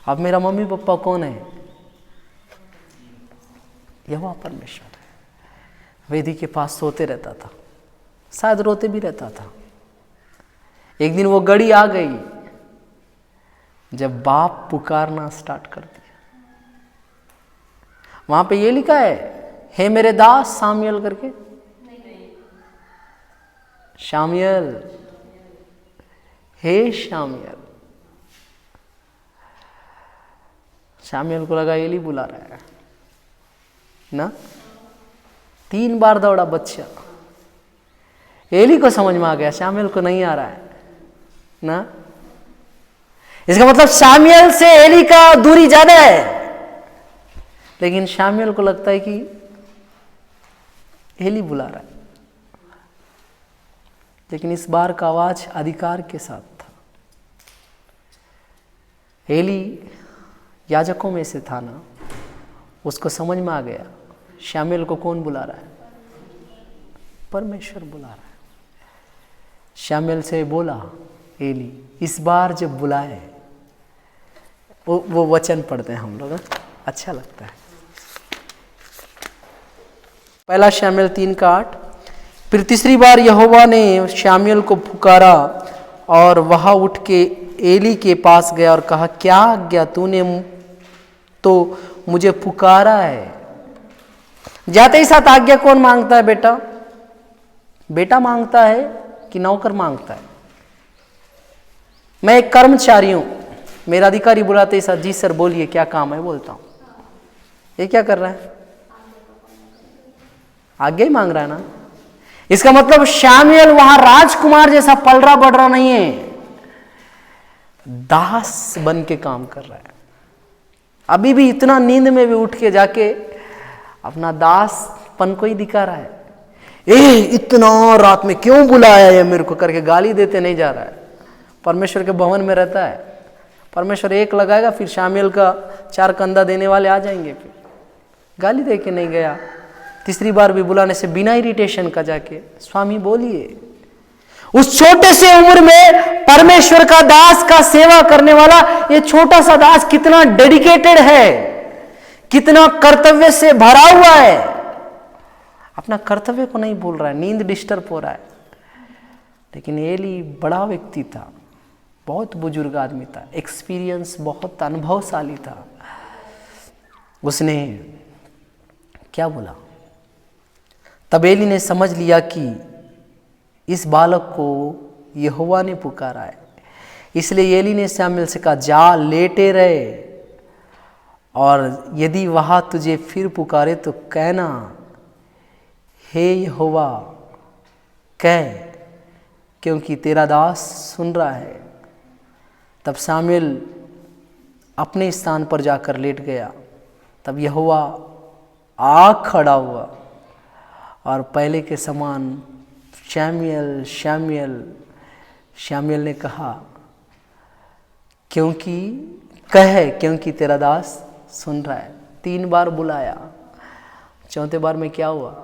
अब मेरा मम्मी पापा कौन है? यहोवा परमेश्वर है। वेदी के पास सोते रहता था, शायद रोते भी रहता था। एक दिन वो घड़ी आ गई जब बाप पुकारना स्टार्ट कर दिया। वहां पे ये लिखा है, हे मेरे दास शामुएल करके, शामुएल, हे शामुएल। शामुएल को लगा एली बुला रहा है ना। 3 बार दौड़ा बच्चा। एली को समझ में आ गया, शामुएल को नहीं आ रहा है ना। इसका मतलब शामुएल से एली का दूरी ज्यादा है। लेकिन शामुएल को लगता है कि एली बुला रहा है। लेकिन इस बार का आवाज अधिकार के साथ था। एली याजकों में से था ना, उसको समझ में आ गया शामुएल को कौन बुला रहा है, परमेश्वर बुला रहा है। शामुएल से बोला एली, इस बार जब बुलाए, वो वचन पढ़ते हैं हम लोग, अच्छा लगता है। 1 शामुएल 3:8। फिर तीसरी बार यहोवा ने शामुएल को पुकारा और वह उठ के एली के पास गया और कहा, क्या आज्ञा, तूने तो मुझे पुकारा है। जाते ही साथ आज्ञा कौन मांगता है बेटा? बेटा मांगता है कि नौकर मांगता है? मैं एक कर्मचारी हूं, मेरा अधिकारी बुलाते ही साथ, जी सर बोलिए क्या काम है, बोलता हूं। ये क्या कर रहा है? आज्ञा ही मांग रहा है ना। इसका मतलब शामुएल वहां राजकुमार जैसा पलरा बढ़ नहीं है, दास बन के काम कर रहा है। अभी भी इतना नींद में भी उठ के जाके अपना दासपन को ही दिखा रहा है। इतना रात में क्यों बुलाया है मेरे को करके गाली देते नहीं जा रहा है। परमेश्वर के भवन में रहता है, परमेश्वर एक लगाएगा, फिर शामुएल का 4 कंधा देने वाले आ जाएंगे, फिर गाली दे के नहीं गया। तीसरी बार भी बुलाने से बिना इरिटेशन का जाके, स्वामी बोलिए। उस छोटे से उम्र में परमेश्वर का दास का सेवा करने वाला ये छोटा सा दास कितना डेडिकेटेड है, कितना कर्तव्य से भरा हुआ है। अपना कर्तव्य को नहीं भूल रहा है, नींद डिस्टर्ब हो रहा है। लेकिन एली बड़ा व्यक्ति था, बहुत बुजुर्ग आदमी था, एक्सपीरियंस बहुत अनुभवशाली था। उसने क्या बोला? तब एली ने समझ लिया कि इस बालक को यहोवा ने पुकारा है। इसलिए एली ने शामुएल से कहा, जा लेटे रहे, और यदि वह तुझे फिर पुकारे तो कहना, हे यहोवा कह, क्योंकि तेरा दास सुन रहा है। तब शामुएल अपने स्थान पर जाकर लेट गया। तब यहोवा आ खड़ा हुआ और पहले के समान, शामुएल शामुएल। शामुएल ने कहा, क्योंकि तेरा दास सुन रहा है। 3 बार बुलाया, 4थे बार में क्या हुआ?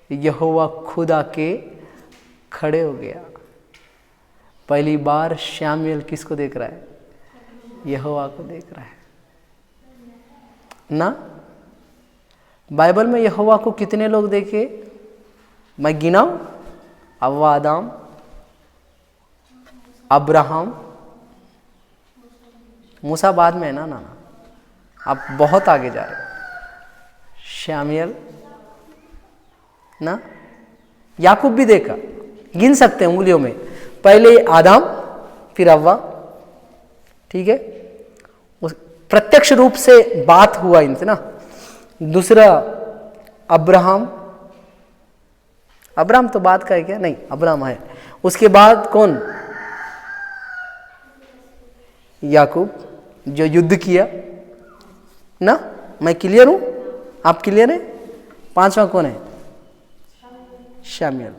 यहोवा खुद आके खड़े हो गया। पहली बार शामुएल किसको देख रहा है? यहोवा को देख रहा है ना। बाइबल में यहोवा को कितने लोग देखे? मैं गिनाऊं? हव्वा, आदम, अब्राहम, मूसा बाद में है ना। आप बहुत आगे जा रहे हो। शामुएल ना, याकूब भी देखा, गिन सकते हैं उंगलियों में। पहले आदम, फिर हव्वा, ठीक है, उस प्रत्यक्ष रूप से बात हुआ इनसे ना। दूसरा अब्राहम तो बात का है क्या? नहीं, अब्राहम है। उसके बाद कौन? याकूब, जो युद्ध किया ना। मैं क्लियर हूं? आप क्लियर है? 5वां कौन है? शामुएल।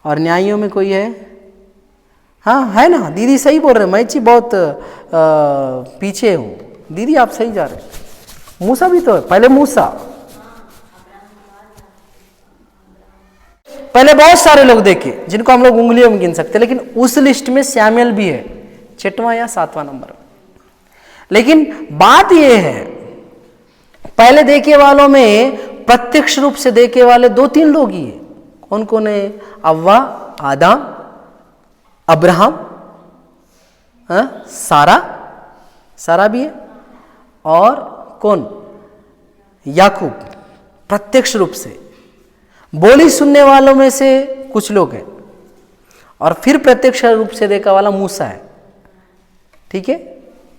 और न्यायियों में कोई है? हाँ है ना, दीदी सही बोल रहे हैं। मैं जी बहुत पीछे हूं दीदी, आप सही जा रहे हैं। मूसा भी तो है, पहले मूसा, पहले बहुत सारे लोग देखे जिनको हम लोग उंगलियों में गिन सकते, लेकिन उस लिस्ट में शामुएल भी है, 6वां या 7वां नंबर। लेकिन बात यह है, पहले देखे वालों में प्रत्यक्ष रूप से देखे वाले 2-3 लोग ही है। कौन कौन है? हव्वा, आदम, अब्राहम, सारा भी है, और कौन, याकूब। प्रत्यक्ष रूप से बोली सुनने वालों में से कुछ लोग हैं, और फिर प्रत्यक्ष रूप से देखा वाला मूसा है। ठीक है,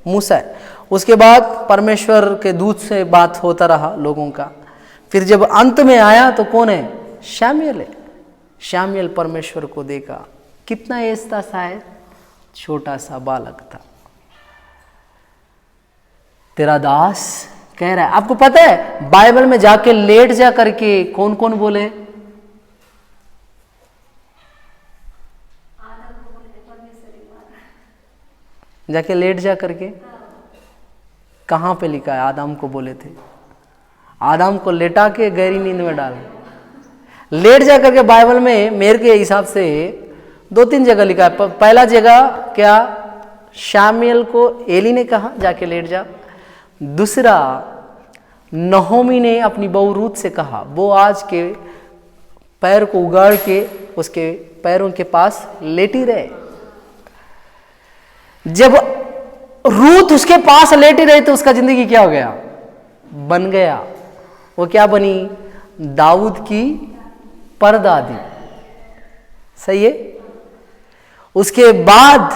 मूसा है। उसके बाद परमेश्वर के दूत से बात होता रहा लोगों का। फिर जब अंत में आया तो कौन है, शामुएल है। शामुएल परमेश्वर को देखा, कितना एज था, शायद छोटा सा बालक था। तेरा दास कह रहा है। आपको पता है बाइबल में जाके लेट जा करके कौन कौन बोले, जाके लेट जा करके, कहां पे लिखा है, आदम को बोले थे, आदम को लेटा के गहरी नींद में डाल। लेट जा करके बाइबल में मेरे के हिसाब से 2-3 जगह लिखा है। पहला जगह क्या, शामुएल को एली ने कहा जाके लेट जा। दूसरा, नहोमी ने अपनी बहू रूत से कहा, वो आज के पैर को उगाड़ के उसके पैरों के पास लेटी रहे। जब रूत उसके पास लेटी रही तो उसका जिंदगी क्या हो गया, बन गया। वो क्या बनी, दाऊद की परदादी। सही है। उसके बाद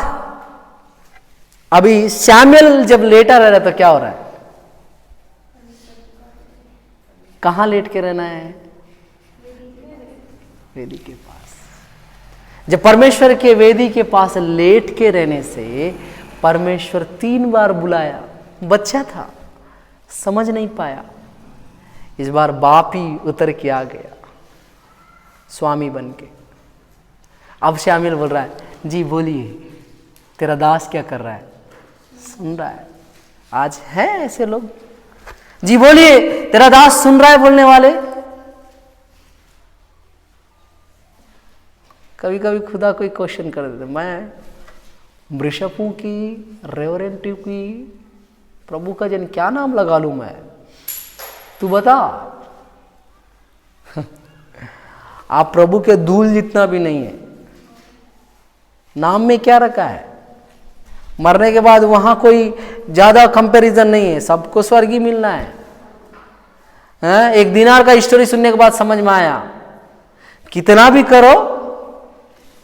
अभी शामुएल जब लेटा रह रहा है तो क्या हो रहा है, कहां लेट के रहना है, वेदी के पास। जब परमेश्वर के वेदी के पास लेट के रहने से परमेश्वर 3 बार बुलाया। बच्चा था, समझ नहीं पाया। इस बार बाप ही उतर के आ गया स्वामी बन के। अब शामुएल बोल रहा है, जी बोलिए, तेरा दास क्या कर रहा है, सुन रहा है। आज है ऐसे लोग, जी बोलिए, तेरा दास सुन रहा है बोलने वाले। कभी कभी खुदा कोई क्वेश्चन कर देते, मैं वृषभों की, रेवरेंट की, प्रभु का जन क्या नाम लगा लूं मैं, तू बता। आप प्रभु के धूल जितना भी नहीं है, नाम में क्या रखा है। मरने के बाद वहां कोई ज्यादा कंपैरिजन नहीं है, सबको स्वर्ग ही मिलना है। एक दिनार का स्टोरी सुनने के बाद समझ में आया, कितना भी करो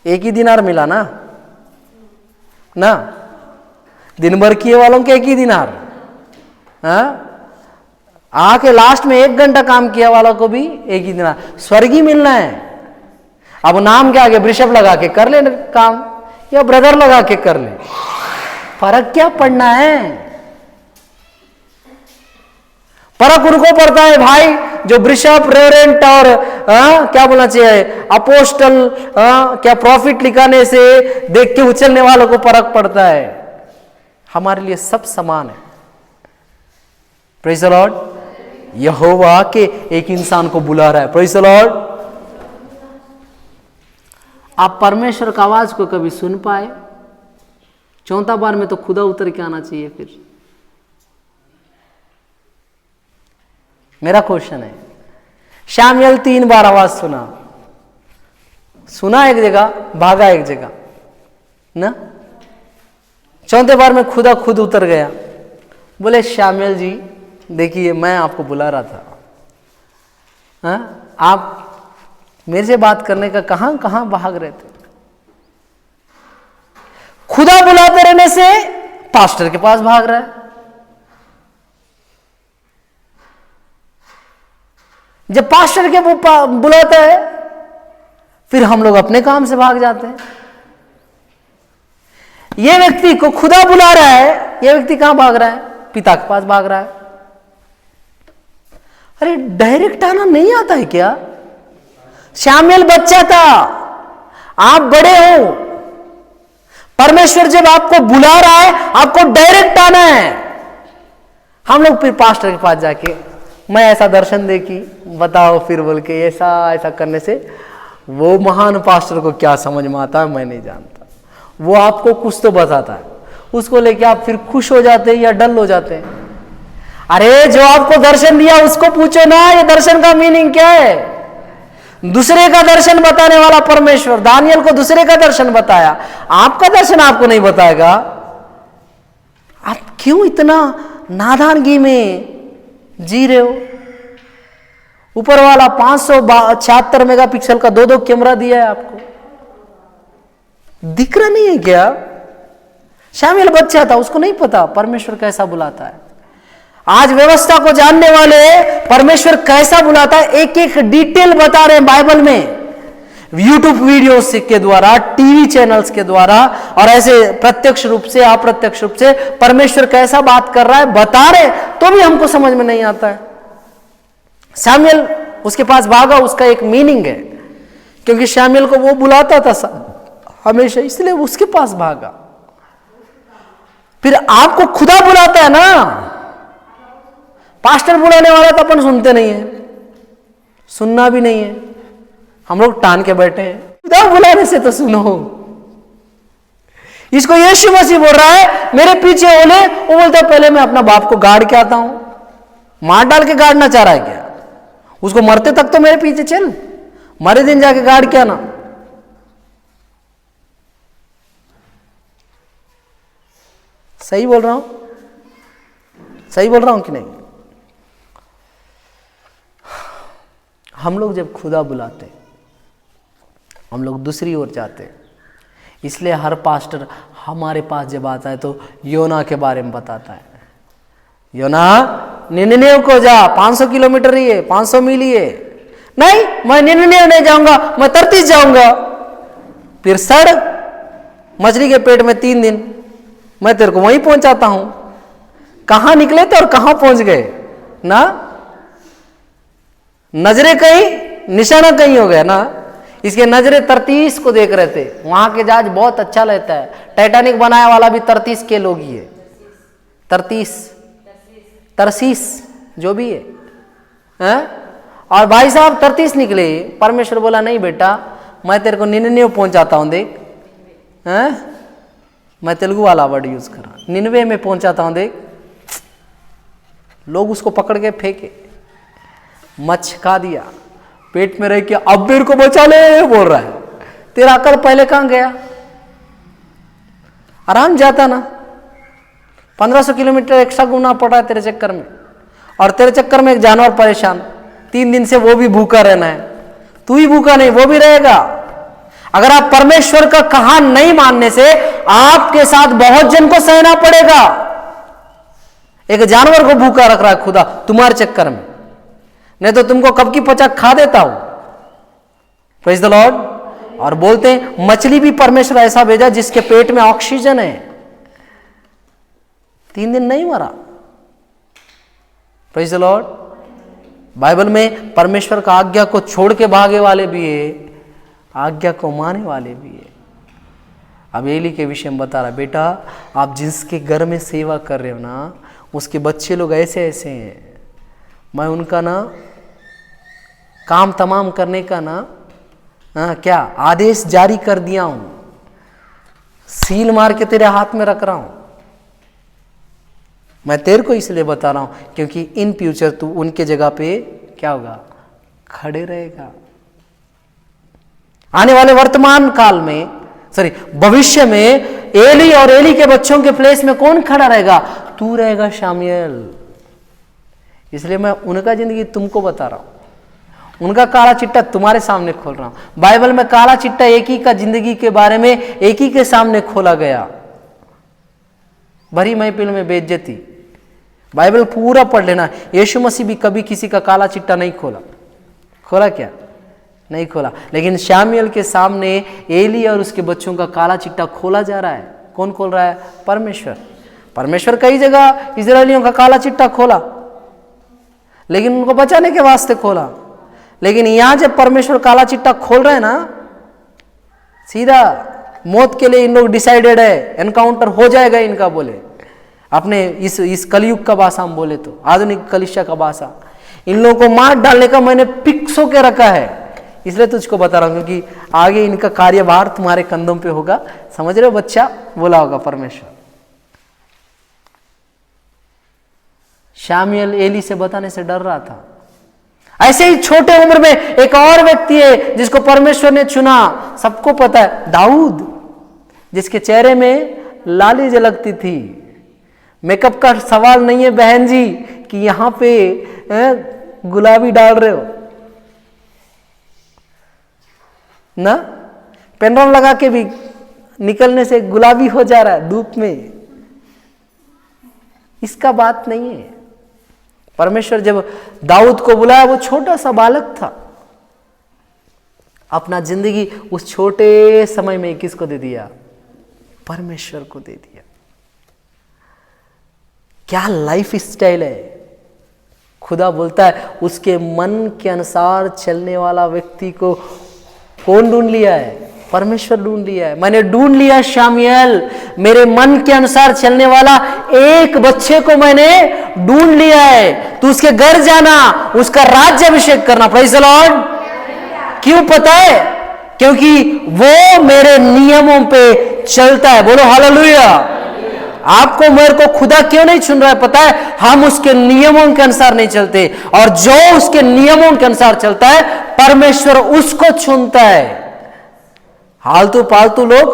एक ही दिनार मिला ना, दिन भर किए वालों के एक ही दिनार, आके लास्ट में 1 घंटा काम किया वालों को भी एक ही दिनार, स्वर्ग ही मिलना है। अब नाम के आगे वृषभ लगा के कर ले काम, या ब्रदर लगा के कर ले, फर्क क्या पड़ना है। फर्क उनको पड़ता है भाई जो वृषभ, रेवरेंट और क्या बोलना चाहिए, अपोस्टल, क्या प्रॉफिट लिखाने से देख के उछलने वालों को फर्क पड़ता है। हमारे लिए सब समान है। Praise the Lord. यहोवा के एक इंसान को बुला रहा है। Praise the Lord. आप परमेश्वर का आवाज को कभी सुन पाए? 4था बार में तो खुदा उतर के आना चाहिए। फिर मेरा क्वेश्चन है, शामुएल 3 बार आवाज सुना एक जगह, भागा एक जगह ना। 4थे बार में खुदा खुद उतर गया, बोले शामुएल जी देखिए मैं आपको बुला रहा था, आप मेरे से बात करने का कहां कहां भाग रहे थे। खुदा बुलाते रहने से पास्टर के पास भाग रहा है। जब पास्टर के बुलाता है फिर हम लोग अपने काम से भाग जाते हैं। यह व्यक्ति को खुदा बुला रहा है, यह व्यक्ति कहां भाग रहा है? पिता के पास भाग रहा है। अरे डायरेक्ट आना नहीं आता है क्या? शामुएल बच्चा था, आप बड़े हो। परमेश्वर जब आपको बुला रहा है आपको डायरेक्ट आना है। हम लोग फिर पास्टर के पास जाके मैं ऐसा दर्शन देखी, बताओ फिर बोल के ऐसा ऐसा करने से वो महान पास्टर को क्या समझ में आता है मैं नहीं जानता। वो आपको कुछ तो बताता है, उसको लेके आप फिर खुश हो जाते हैं या डल हो जाते हैं। अरे जो आपको दर्शन दिया उसको पूछो ना, ये दर्शन का मीनिंग क्या है। दूसरे का दर्शन बताने वाला परमेश्वर दानियल को दूसरे का दर्शन बताया, आपका दर्शन आपको नहीं बताएगा। आप क्यों इतना नादानगी में जी रहे हो? ऊपर वाला 576 मेगापिक्सल का 2 कैमरा दिया है आपको, दिख रहा नहीं है क्या? शामिल बच्चा था, उसको नहीं पता परमेश्वर कैसा बुलाता है। आज व्यवस्था को जानने वाले परमेश्वर कैसा बुलाता है एक एक डिटेल बता रहे हैं बाइबल में, यूट्यूब वीडियोस के द्वारा, टीवी चैनल्स के द्वारा, और ऐसे प्रत्यक्ष रूप से अप्रत्यक्ष रूप से परमेश्वर कैसा बात कर रहा है बता रहे, तो भी हमको समझ में नहीं आता है। शामिल उसके पास भागा, उसका एक मीनिंग है, क्योंकि शामिल को वो बुलाता था हमेशा, इसलिए उसके पास भागा। फिर आपको खुदा बुलाता है ना, पास्टर बुलाने वाला तो अपन सुनते नहीं है, सुनना भी नहीं है, हम लोग टान के बैठे हैं। खुदा बुलाने से तो सुनो। इसको यीशु मसीह बोल रहा है मेरे पीछे ओले, वो बोलता है पहले मैं अपना बाप को गाड़ के आता हूं। मार डाल के गाड़ना चाह रहा है क्या? उसको मरते तक तो मेरे पीछे चल, मरे दिन जाके गाड़ के आना। सही बोल रहा हूं? सही बोल रहा हूं कि नहीं? हम लोग जब खुदा बुलाते हम लोग दूसरी ओर जाते, इसलिए हर पास्टर हमारे पास जब आता है तो योना के बारे में बताता है। योना निन्नेव को जा, 500 किलोमीटर ही है, 500 मील ही है। नहीं, मैं निन्नेव नहीं जाऊंगा, मैं तरतीस जाऊंगा। फिर सड़ मछली के पेट में 3 दिन, मैं तेरे को वहीं पहुंचाता हूं। कहां निकले थे और कहां पहुंच गए ना? नजरें कहीं, निशाना कहीं हो गया ना। इसके नजरें 33 को देख रहे थे, वहां के जहाज बहुत अच्छा लगता है। टाइटैनिक बनाया वाला भी 33 के लोग ही है, 33 जो भी है। और भाई साहब 33 निकले, परमेश्वर बोला नहीं बेटा, मैं तेरे को 99 पहुंचाता हूं। देख, मैं तेलुगु वाला वर्ड यूज कर रहा, 99 में पहुंचाता हूं। देख, लोग उसको पकड़ के फेंके, मचका दिया, पेट में रह के अब मेरे को बचा ले बोल रहा है। तेरा अकल पहले कहां गया? आराम जाता ना, 1500 किलोमीटर एक्स्ट्रा घूमना पड़ा है तेरे चक्कर में, और तेरे चक्कर में एक जानवर परेशान, 3 दिन से वो भी भूखा रहना है। तू ही भूखा नहीं, वो भी रहेगा। अगर आप परमेश्वर का कहा नहीं मानने से आपके साथ बहुत जन को सहना पड़ेगा। एक जानवर को भूखा रख रहा है खुदा तुम्हारे चक्कर में, नहीं तो तुमको कब की पचक खा देता हूं। Praise the Lord. और बोलते हैं मछली भी परमेश्वर ऐसा भेजा जिसके पेट में ऑक्सीजन है, 3 दिन नहीं मरा। Praise the Lord. बाइबल में परमेश्वर का आज्ञा को छोड़ के भागे वाले भी है, आज्ञा को माने वाले भी है। अब एली के विषय में बता रहा, बेटा आप जिसके घर में सेवा कर रहे हो ना, उसके बच्चे लोग ऐसे ऐसे हैं, मैं उनका ना काम तमाम करने का ना क्या आदेश जारी कर दिया हूं, सील मार के तेरे हाथ में रख रहा हूं। मैं तेरे को इसलिए बता रहा हूं क्योंकि इन फ्यूचर तू उनके जगह पे क्या होगा, खड़े रहेगा। आने वाले वर्तमान काल में, भविष्य में एली और एली के बच्चों के प्लेस में कौन खड़ा रहेगा? तू रहेगा, शामुएल। इसलिए मैं उनका जिंदगी तुमको बता रहा हूं, उनका काला चिट्टा तुम्हारे सामने खोल रहा हूं। बाइबल में काला चिट्टा एक ही का जिंदगी के बारे में एक ही के सामने खोला गया। भरी महफिल में बेइज्जती। बाइबल पूरा पढ़ लेना। यीशु मसीह भी कभी किसी का काला चिट्टा नहीं खोला। खोला क्या? नहीं खोला। लेकिन शामुएल के सामने एली और उसके बच्चों का काला चिट्टा खोला जा रहा है। कौन खोल रहा है? परमेश्वर। परमेश्वर कई जगह इजरायलियों का काला चिट्टा खोला, लेकिन उनको बचाने के वास्ते खोला। लेकिन यहां जब परमेश्वर काला चिट्टा खोल रहे हैं ना, सीधा मौत के लिए इन लोग डिसाइडेड है, एनकाउंटर हो जाएगा इनका। बोले अपने इस कलयुग का भाषा हम बोले तो, आधुनिक कलिसिया का भाषा, इन लोगों को मार डालने का मैंने फिक्स होके रखा है। इसलिए तुझको बता रहा हूं क्योंकि आगे इनका कार्यभार तुम्हारे कंधों पे होगा। समझ रहे हो बच्चा? बोला होगा परमेश्वर। शामुएल एली से बताने से डर रहा था। ऐसे ही छोटे उम्र में एक और व्यक्ति है जिसको परमेश्वर ने चुना, सबको पता है, दाऊद, जिसके चेहरे में लाली झलकती थी। मेकअप का सवाल नहीं है बहन जी कि यहां पे गुलाबी डाल रहे हो ना, पेंडोम लगा के भी निकलने से गुलाबी हो जा रहा है धूप में, इसका बात नहीं है। परमेश्वर जब दाऊद को बुलाया, वो छोटा सा बालक था, अपना जिंदगी उस छोटे समय में किसको दे दिया? परमेश्वर को दे दिया। क्या लाइफ स्टाइल है। खुदा बोलता है उसके मन के अनुसार चलने वाला व्यक्ति को कौन ढूंढ लिया है? परमेश्वर ढूंढ लिया है। मैंने ढूंढ लिया शामुएल, मेरे मन के अनुसार चलने वाला एक बच्चे को मैंने ढूंढ लिया है। तू उसके घर जाना, उसका राज्य अभिषेक करना। Praise the Lord. क्यों पता है? क्योंकि वो मेरे नियमों पे चलता है। बोलो हालेलुया। आपको मेरे को खुदा क्यों नहीं चुन रहा है पता है? हम उसके नियमों के अनुसार नहीं चलते, और जो उसके नियमों के अनुसार चलता है परमेश्वर उसको चुनता है। हालतू पालतू लोग,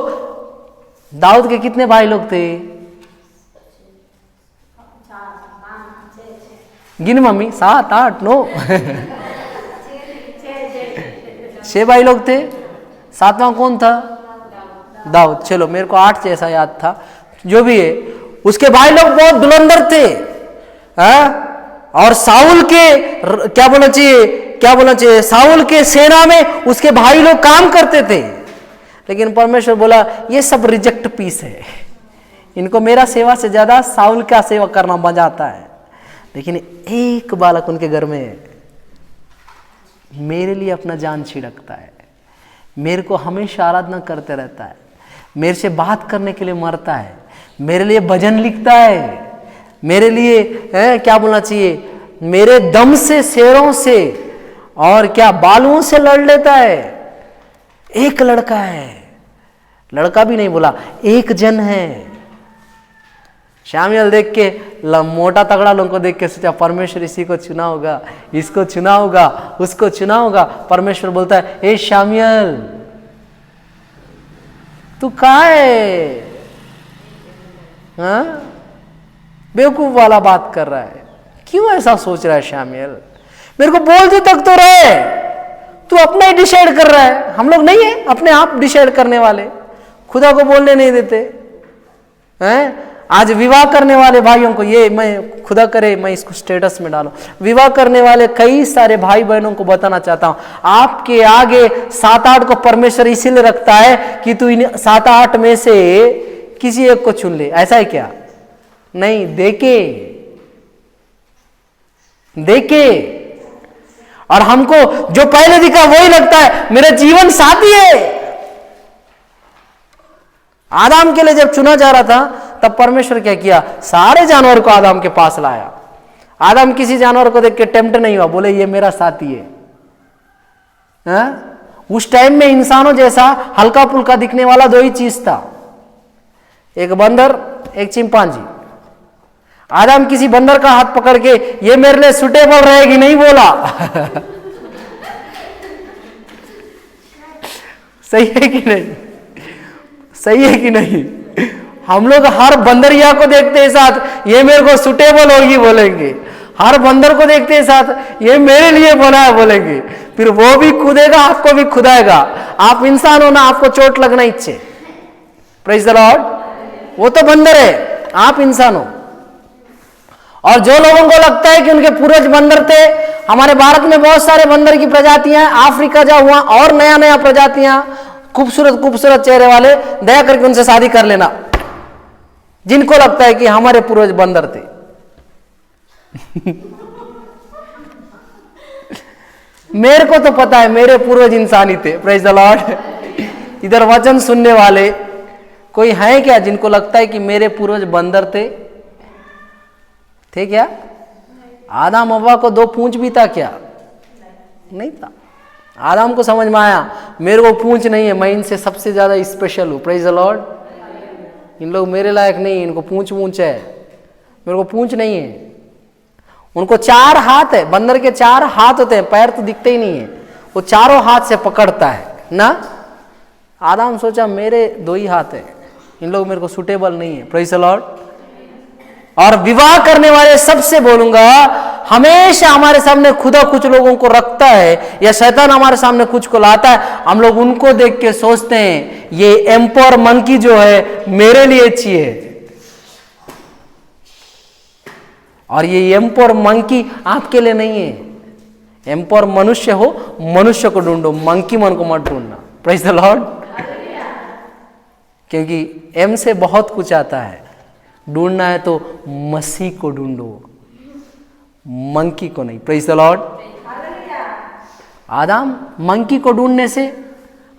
दाऊद के कितने भाई लोग थे? गिन मम्मी, 7 8 9 6 भाई लोग थे। 7वां कौन था? दाऊद। चलो मेरे को 8 जैसा याद था, जो भी है। उसके भाई लोग बहुत धुरंधर थे, और साउल के क्या बोलना चाहिए, साउल के सेना में उसके भाई लोग काम करते थे। लेकिन परमेश्वर बोला ये सब रिजेक्ट पीस है, इनको मेरा सेवा से ज्यादा साउल का सेवा करना मजा आता है। लेकिन एक बालक उनके घर में मेरे लिए अपना जान छिड़कता है, मेरे को हमेशा आराधना करते रहता है, मेरे से बात करने के लिए मरता है, मेरे लिए भजन लिखता है, मेरे लिए क्या बोलना चाहिए, मेरे दम से, शेरों से और क्या बालुओं से लड़ लेता है। एक लड़का है, लड़का भी नहीं बोला, एक जन है। शामुएल देख के, मोटा तगड़ा लोगों को देख के सोचा परमेश्वर इसी को चुना होगा, इसको चुना होगा, उसको चुना होगा। परमेश्वर बोलता है ए शामुएल तू कहाँ है? हाँ, बेवकूफ वाला बात कर रहा है। क्यों ऐसा सोच रहा है शामुएल? मेरे को बोलते तक तो रहे, तू अपना ही डिसाइड कर रहा है। हम लोग नहीं है अपने आप डिसाइड करने वाले, खुदा को बोलने नहीं देते हैं। आज विवाह करने वाले भाइयों को, ये मैं खुदा करे मैं इसको स्टेटस में डालूं, विवाह करने वाले कई सारे भाई बहनों को बताना चाहता हूं, आपके आगे 7-8 को परमेश्वर इसीलिए रखता है कि तू इन 7-8 में से किसी एक को चुन ले। ऐसा है क्या? नहीं, देखे और हमको जो पहले दिखा वही लगता है मेरा जीवन साथी है। आदम के लिए जब चुना जा रहा था तब परमेश्वर क्या किया? सारे जानवर को आदम के पास लाया। आदम किसी जानवर को देख के टेम्प्ट नहीं हुआ, बोले ये मेरा साथी है। उस टाइम में इंसानों जैसा हल्का फुल्का दिखने वाला 2 ही चीज था, एक बंदर, एक चिंपांजी। आदम किसी बंदर का हाथ पकड़ के ये मेरे लिए सुटेबल रहेगी नहीं बोला। सही है कि नहीं? सही है कि नहीं? हम लोग हर बंदरिया को देखते हैं साथ ये मेरे को सुटेबल होगी बोलेंगे, हर बंदर को देखते हैं साथ ये मेरे लिए बना है बोलेंगे, फिर वो भी कूदेगा आपको भी खुदाएगा। आप इंसान हो ना, आपको चोट लगना इच्छे। Praise the Lord. वो तो बंदर है, आप इंसान हो। और जो लोगों को लगता है कि उनके पूर्वज बंदर थे, हमारे भारत में बहुत सारे बंदर की प्रजातियां हैं, अफ्रीका जाओ वहां और नया नया प्रजातियां, खूबसूरत खूबसूरत चेहरे वाले, दया करके उनसे शादी कर लेना जिनको लगता है कि हमारे पूर्वज बंदर थे। मेरे को तो पता है मेरे पूर्वज इंसान ही थे। Praise the Lord. इधर वचन सुनने वाले कोई है क्या जिनको लगता है कि मेरे पूर्वज बंदर थे क्या? आदम हव्वा को 2 पूंछ भी था क्या? नहीं था। आदम को समझ में आया मेरे को पूंछ नहीं है, मैं इनसे सबसे ज्यादा स्पेशल हूं। Praise the Lord. इन लोग मेरे लायक नहीं, इनको पूंछ है, मेरे को पूंछ नहीं है। उनको 4 हाथ है, बंदर के 4 हाथ होते हैं, पैर तो दिखते ही नहीं है, वो चारों हाथ से पकड़ता है ना। आदम सोचा मेरे 2 ही हाथ है, इन लोग मेरे को सुटेबल नहीं है। Praise the Lord. और विवाह करने वाले सबसे बोलूंगा, हमेशा हमारे सामने खुदा कुछ लोगों को रखता है या शैतान हमारे सामने कुछ को लाता है, हम लोग उनको देख के सोचते हैं ये एम्पावर मंकी जो है मेरे लिए अच्छी है, और ये एम्पावर मंकी आपके लिए नहीं है। एम्पावर मनुष्य हो, मनुष्य को ढूंढो, मंकी मन को मत ढूंढना। Praise the Lord. क्योंकि एम से बहुत कुछ आता है, ढूंढना है तो मसीह को ढूंढो, मंकी को नहीं। Praise the Lord. Adam monkey को ढूंढने से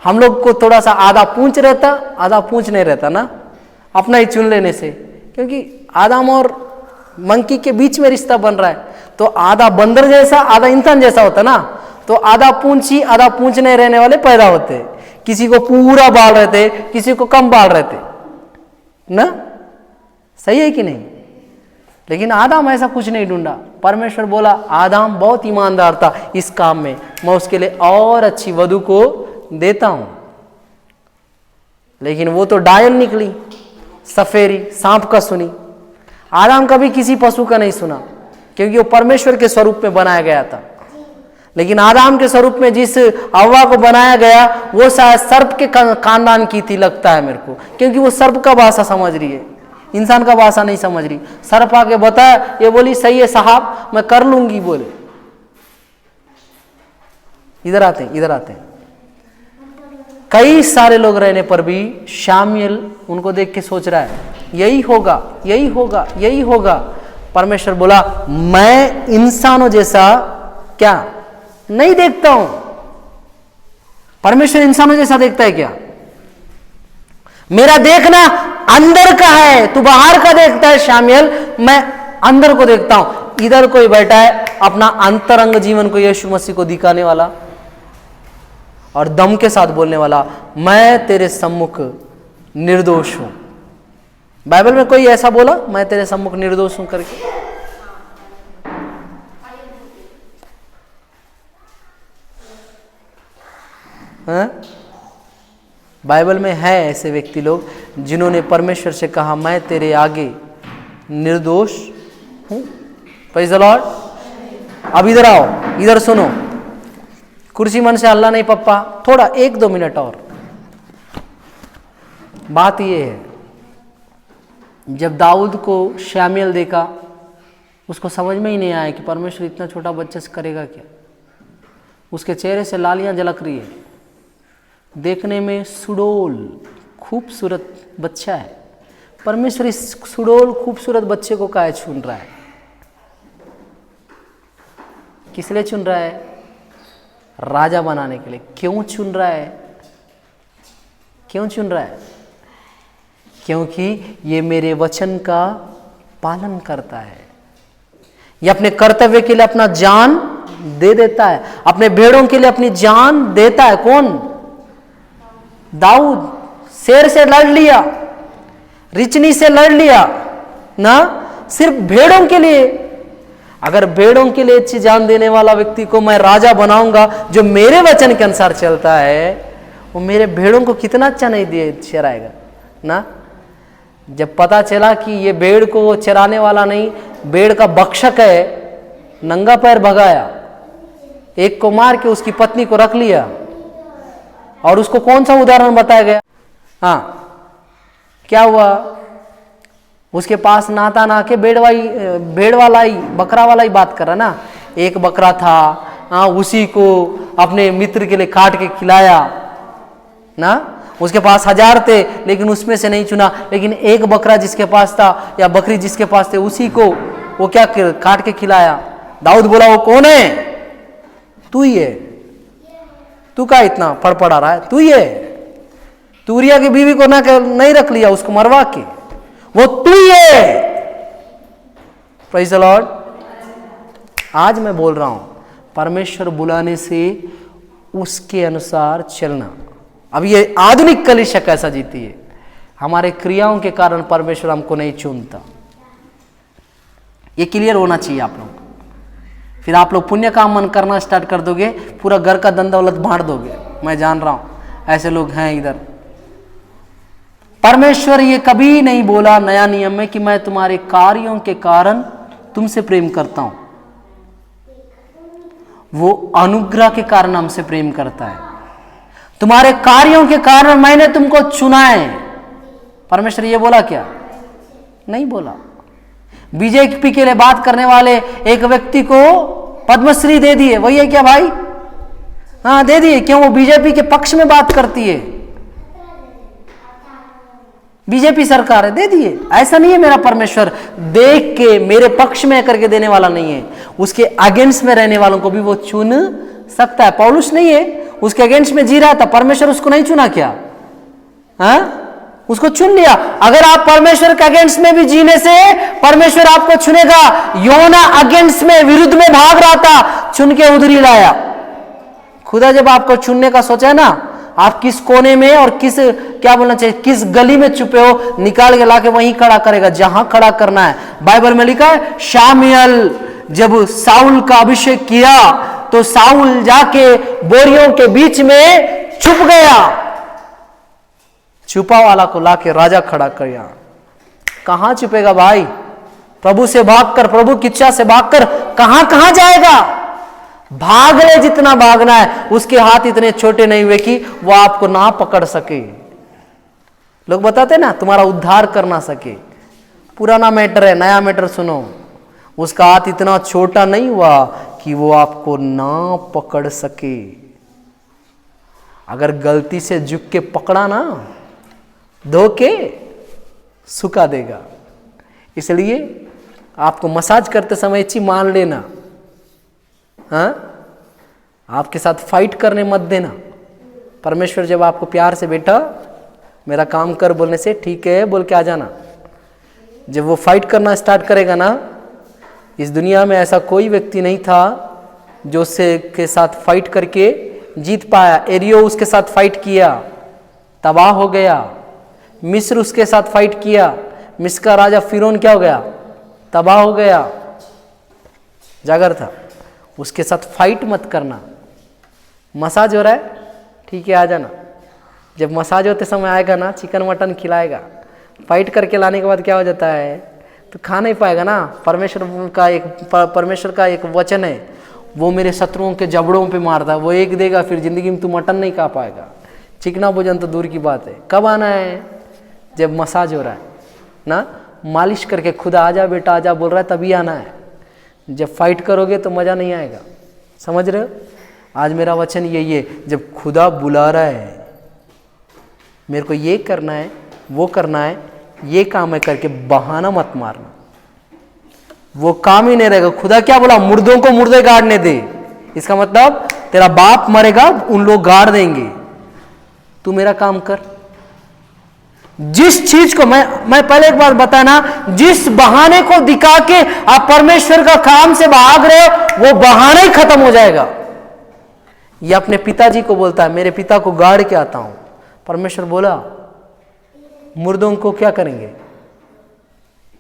हम लोग को थोड़ा सा आधा पूंछ रहता, आधा पूंछ नहीं रहता ना, अपना ही चुन लेने से। क्योंकि आदम और मंकी के बीच में रिश्ता बन रहा है, तो आधा बंदर जैसा आधा इंसान जैसा होता ना, तो आधा पूंछी आधा पूंछ नहीं रहने वाले पैदा होते। किसी को पूरा बाल रहते, किसी को कम बाल रहते ना, सही है कि नहीं। लेकिन आदम ऐसा कुछ नहीं ढूंढा। परमेश्वर बोला आदम बहुत ईमानदार था इस काम में, मैं उसके लिए और अच्छी वधु को देता हूं। लेकिन वो तो डायल निकली, सफेरी, सांप का सुनी। आदम कभी किसी पशु का नहीं सुना, क्योंकि वो परमेश्वर के स्वरूप में बनाया गया था। लेकिन आदम के स्वरूप में जिस हव्वा को बनाया गया, वो शायद सर्प के खानदान की थी लगता है मेरे को, क्योंकि वो सर्प का भाषा समझ रही है, इंसान का भाषा नहीं समझ रही। सर्प आके बताया, ये बोली सही है साहब, मैं कर लूंगी। बोले इधर आते हैं, इधर आते हैं। कई सारे लोग रहने पर भी शामुएल उनको देख के सोच रहा है यही होगा, यही होगा, यही होगा। परमेश्वर बोला मैं इंसानों जैसा क्या नहीं देखता हूं। परमेश्वर इंसानों जैसा देखता है क्या? मेरा देखना अंदर का है, तू बाहर का देखता है शामुएल, मैं अंदर को देखता हूं। इधर कोई बैठा है अपना अंतरंग जीवन को यीशु मसीह को दिखाने वाला और दम के साथ बोलने वाला, मैं तेरे सम्मुख निर्दोष हूं। बाइबल में कोई ऐसा बोला मैं तेरे सम्मुख निर्दोष हूं करके? बाइबल में है ऐसे व्यक्ति लोग जिन्होंने परमेश्वर से कहा मैं तेरे आगे निर्दोष हूं। Praise the Lord. अब इधर आओ, इधर सुनो। कुर्सी मन से हल्ला नहीं पप्पा, थोड़ा 1-2 मिनट और। बात यह है, जब दाऊद को शामुएल देखा, उसको समझ में ही नहीं आया कि परमेश्वर इतना छोटा बच्चे से करेगा क्या। उसके चेहरे से लालियां झलक रही है, देखने में सुडोल खूबसूरत बच्चा है। परमेश्वर इस सुडोल खूबसूरत बच्चे को काहे चुन रहा है? किस लिए चुन रहा है? राजा बनाने के लिए। क्यों चुन रहा है? क्यों चुन रहा है? क्योंकि ये मेरे वचन का पालन करता है। ये अपने कर्तव्य के लिए अपना जान दे देता है, अपने भेड़ों के लिए अपनी जान देता है। कौन? दाऊद। शेर से लड़ लिया, रिचनी से लड़ लिया ना, सिर्फ भेड़ों के लिए। अगर भेड़ों के लिए अच्छी जान देने वाला व्यक्ति को मैं राजा बनाऊंगा जो मेरे वचन के अनुसार चलता है, वो मेरे भेड़ों को कितना अच्छा नहीं दे चराएगा ना। जब पता चला कि ये भेड़ को वो चराने वाला नहीं, भेड़ का भक्षक है, नंगा पैर भगाया, एक को मार के उसकी पत्नी को रख लिया। और उसको कौन सा उदाहरण बताया गया? हाँ, क्या हुआ? उसके पास नाता ना के भेड़ वाला ही, बकरा वाला ही बात कर रहा ना। एक बकरा था, हाँ, उसी को अपने मित्र के लिए काट के खिलाया ना। उसके पास 1000 थे लेकिन उसमें से नहीं चुना, लेकिन एक बकरा जिसके पास था या बकरी जिसके पास थे उसी को वो क्या काट के खिलाया। दाऊद बोला वो कौन है? तू ही है। तू का इतना फड़फड़ा रहा है? तू ही है। तू उरिया की बीवी को ना नहीं रख लिया, उसको मरवा के, वो तू ही है। Praise the Lord. आज मैं बोल रहा हूं, परमेश्वर बुलाने से उसके अनुसार चलना। अब ये आधुनिक कलीसिया कैसा जीती है? हमारे क्रियाओं के कारण परमेश्वर हमको नहीं चुनता। ये क्लियर होना चाहिए आप लोगों को। फिर आप लोग पुण्य काम मन करना स्टार्ट कर दोगे, पूरा घर का धन दौलत बांट दोगे। मैं जान रहा हूं ऐसे लोग हैं इधर। परमेश्वर ये कभी नहीं बोला नया नियम में कि मैं तुम्हारे कार्यों के कारण तुमसे प्रेम करता हूं। वो अनुग्रह के कारण हमसे प्रेम करता है। तुम्हारे कार्यों के कारण मैंने तुमको चुना है। परमेश्वर ये बोला क्या? नहीं बोला। बीजेपी के लिए बात करने वाले एक व्यक्ति को पद्मश्री दे दिए, वही है क्या भाई? हाँ दे दिए। क्यों? वो बीजेपी के पक्ष में बात करती है, बीजेपी सरकार है, दे दिए। ऐसा नहीं है मेरा परमेश्वर देख के मेरे पक्ष में करके देने वाला नहीं है, उसके अगेंस्ट में रहने वालों को भी वो चुन सकता है। पौलुस नहीं है, उसके अगेंस्ट में जी रहा था, परमेश्वर उसको नहीं चुना क्या? हाँ उसको चुन लिया। अगर आप परमेश्वर के अगेंस्ट में भी जीने से परमेश्वर आपको चुनेगा। योना अगेंस्ट में विरुद्ध में भाग रहा था, चुन के उधर ही लाया। खुदा जब आपको चुनने का सोचा है ना, आप किस कोने में और किस क्या बोलना चाहिए किस गली में छुपे हो, निकाल के लाके वहीं खड़ा करेगा जहां खड़ा करना है। बाइबल में लिखा है शामुएल जब साउल का अभिषेक किया तो साउल जाके बोरियों के बीच में छुप गया, छुपा वाला को लाके राजा खड़ा किया। कहां छुपेगा भाई? प्रभु से भागकर, प्रभु की इच्छा से भागकर कहां कहां जाएगा? भाग ले जितना भागना है। उसके हाथ इतने छोटे नहीं हुए कि वो आपको ना पकड़ सके। लोग बताते ना तुम्हारा उद्धार कर ना सके, पुराना मैटर है, नया मैटर सुनो। उसका हाथ इतना छोटा नहीं हुआ कि वो आपको ना पकड़ सके। अगर गलती से झुक के पकड़ा ना, धोके सुखा देगा। इसलिए आपको मसाज करते समय अच्छी मान लेना, हाँ आपके साथ फाइट करने मत देना। परमेश्वर जब आपको प्यार से बेटा मेरा काम कर बोलने से ठीक है बोल के आ जाना। जब वो फाइट करना स्टार्ट करेगा ना, इस दुनिया में ऐसा कोई व्यक्ति नहीं था जो उससे के साथ फाइट करके जीत पाया। एरियो उसके साथ फाइट किया, तबाह हो गया। मिस्र उसके साथ फाइट किया, मिस्र का राजा फिरौन क्या हो गया? तबाह हो गया। जागर था। उसके साथ फाइट मत करना। मसाज हो रहा है, ठीक है आ जाना। जब मसाज होते समय आएगा ना, चिकन मटन खिलाएगा। फाइट करके लाने के बाद क्या हो जाता है तो खा नहीं पाएगा ना। परमेश्वर का एक वचन है, वो मेरे शत्रुओं के जबड़ों पे मारता है। वो एक देगा फिर जिंदगी में तू मटन नहीं खा पाएगा। चिकना भोजन तो दूर की बात है। कब आना है? जब मसाज हो रहा है ना, मालिश करके खुदा आजा बेटा आजा बोल रहा है तभी आना है। जब फाइट करोगे तो मज़ा नहीं आएगा। समझ रहे हो? आज मेरा वचन यही है, जब खुदा बुला रहा है मेरे को ये करना है वो करना है, ये काम है करके बहाना मत मारना, वो काम ही नहीं रहेगा। खुदा क्या बोला? मुर्दों को मुर्दे गाड़ने दे। इसका मतलब तेरा बाप मरेगा, उन लोग गाड़ देंगे, तू मेरा काम कर। जिस चीज को मैं पहले एक बार बताना, जिस बहाने को दिखा के आप परमेश्वर का काम से भाग रहे हो, वो बहाना ही खत्म हो जाएगा। ये अपने पिताजी को बोलता है, मेरे पिता को गाड़ के आता हूं। परमेश्वर बोला मुर्दों को क्या करेंगे?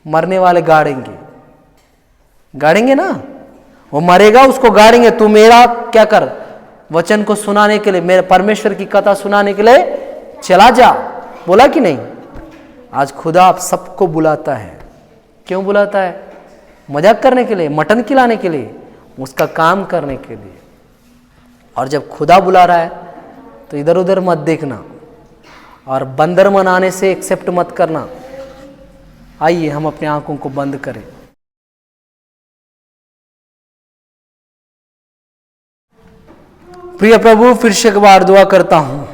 मरने वाले गाड़ेंगे, गाड़ेंगे ना, वो मरेगा उसको गाड़ेंगे। तू मेरा क्या कर, वचन को सुनाने के लिए, मेरे परमेश्वर की कथा सुनाने के लिए चला जा। बोला कि नहीं? आज खुदा आप सबको बुलाता है। क्यों बुलाता है? मजाक करने के लिए, मटन खिलाने के लिए, उसका काम करने के लिए। और जब खुदा बुला रहा है तो इधर उधर मत देखना और बंदर मनाने से एक्सेप्ट मत करना। आइए हम अपने आंखों को बंद करें। प्रिय प्रभु, फिर से एक बार दुआ करता हूं,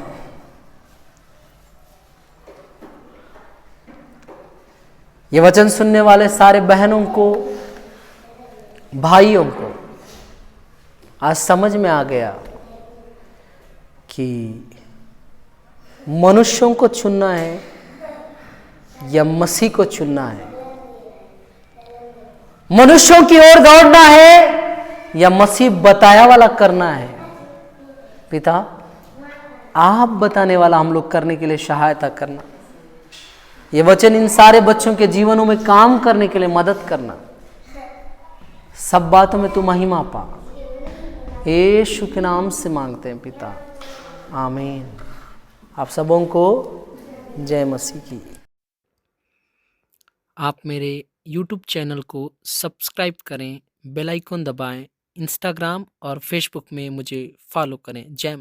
ये वचन सुनने वाले सारे बहनों को, भाइयों को आज समझ में आ गया कि मनुष्यों को चुनना है या मसीह को चुनना है, मनुष्यों की ओर दौड़ना है या मसीह बताया वाला करना है। पिता, आप बताने वाला हम लोग करने के लिए सहायता करना। ये वचन इन सारे बच्चों के जीवनों में काम करने के लिए मदद करना। सब बातों में तू महिमा पा, यीशु के नाम से मांगते हैं पिता, आमीन। आप सबों को जय मसीह की। आप मेरे YouTube चैनल को सब्सक्राइब करें, बेल आइकन दबाएं, इंस्टाग्राम और फेसबुक में मुझे फॉलो करें। जय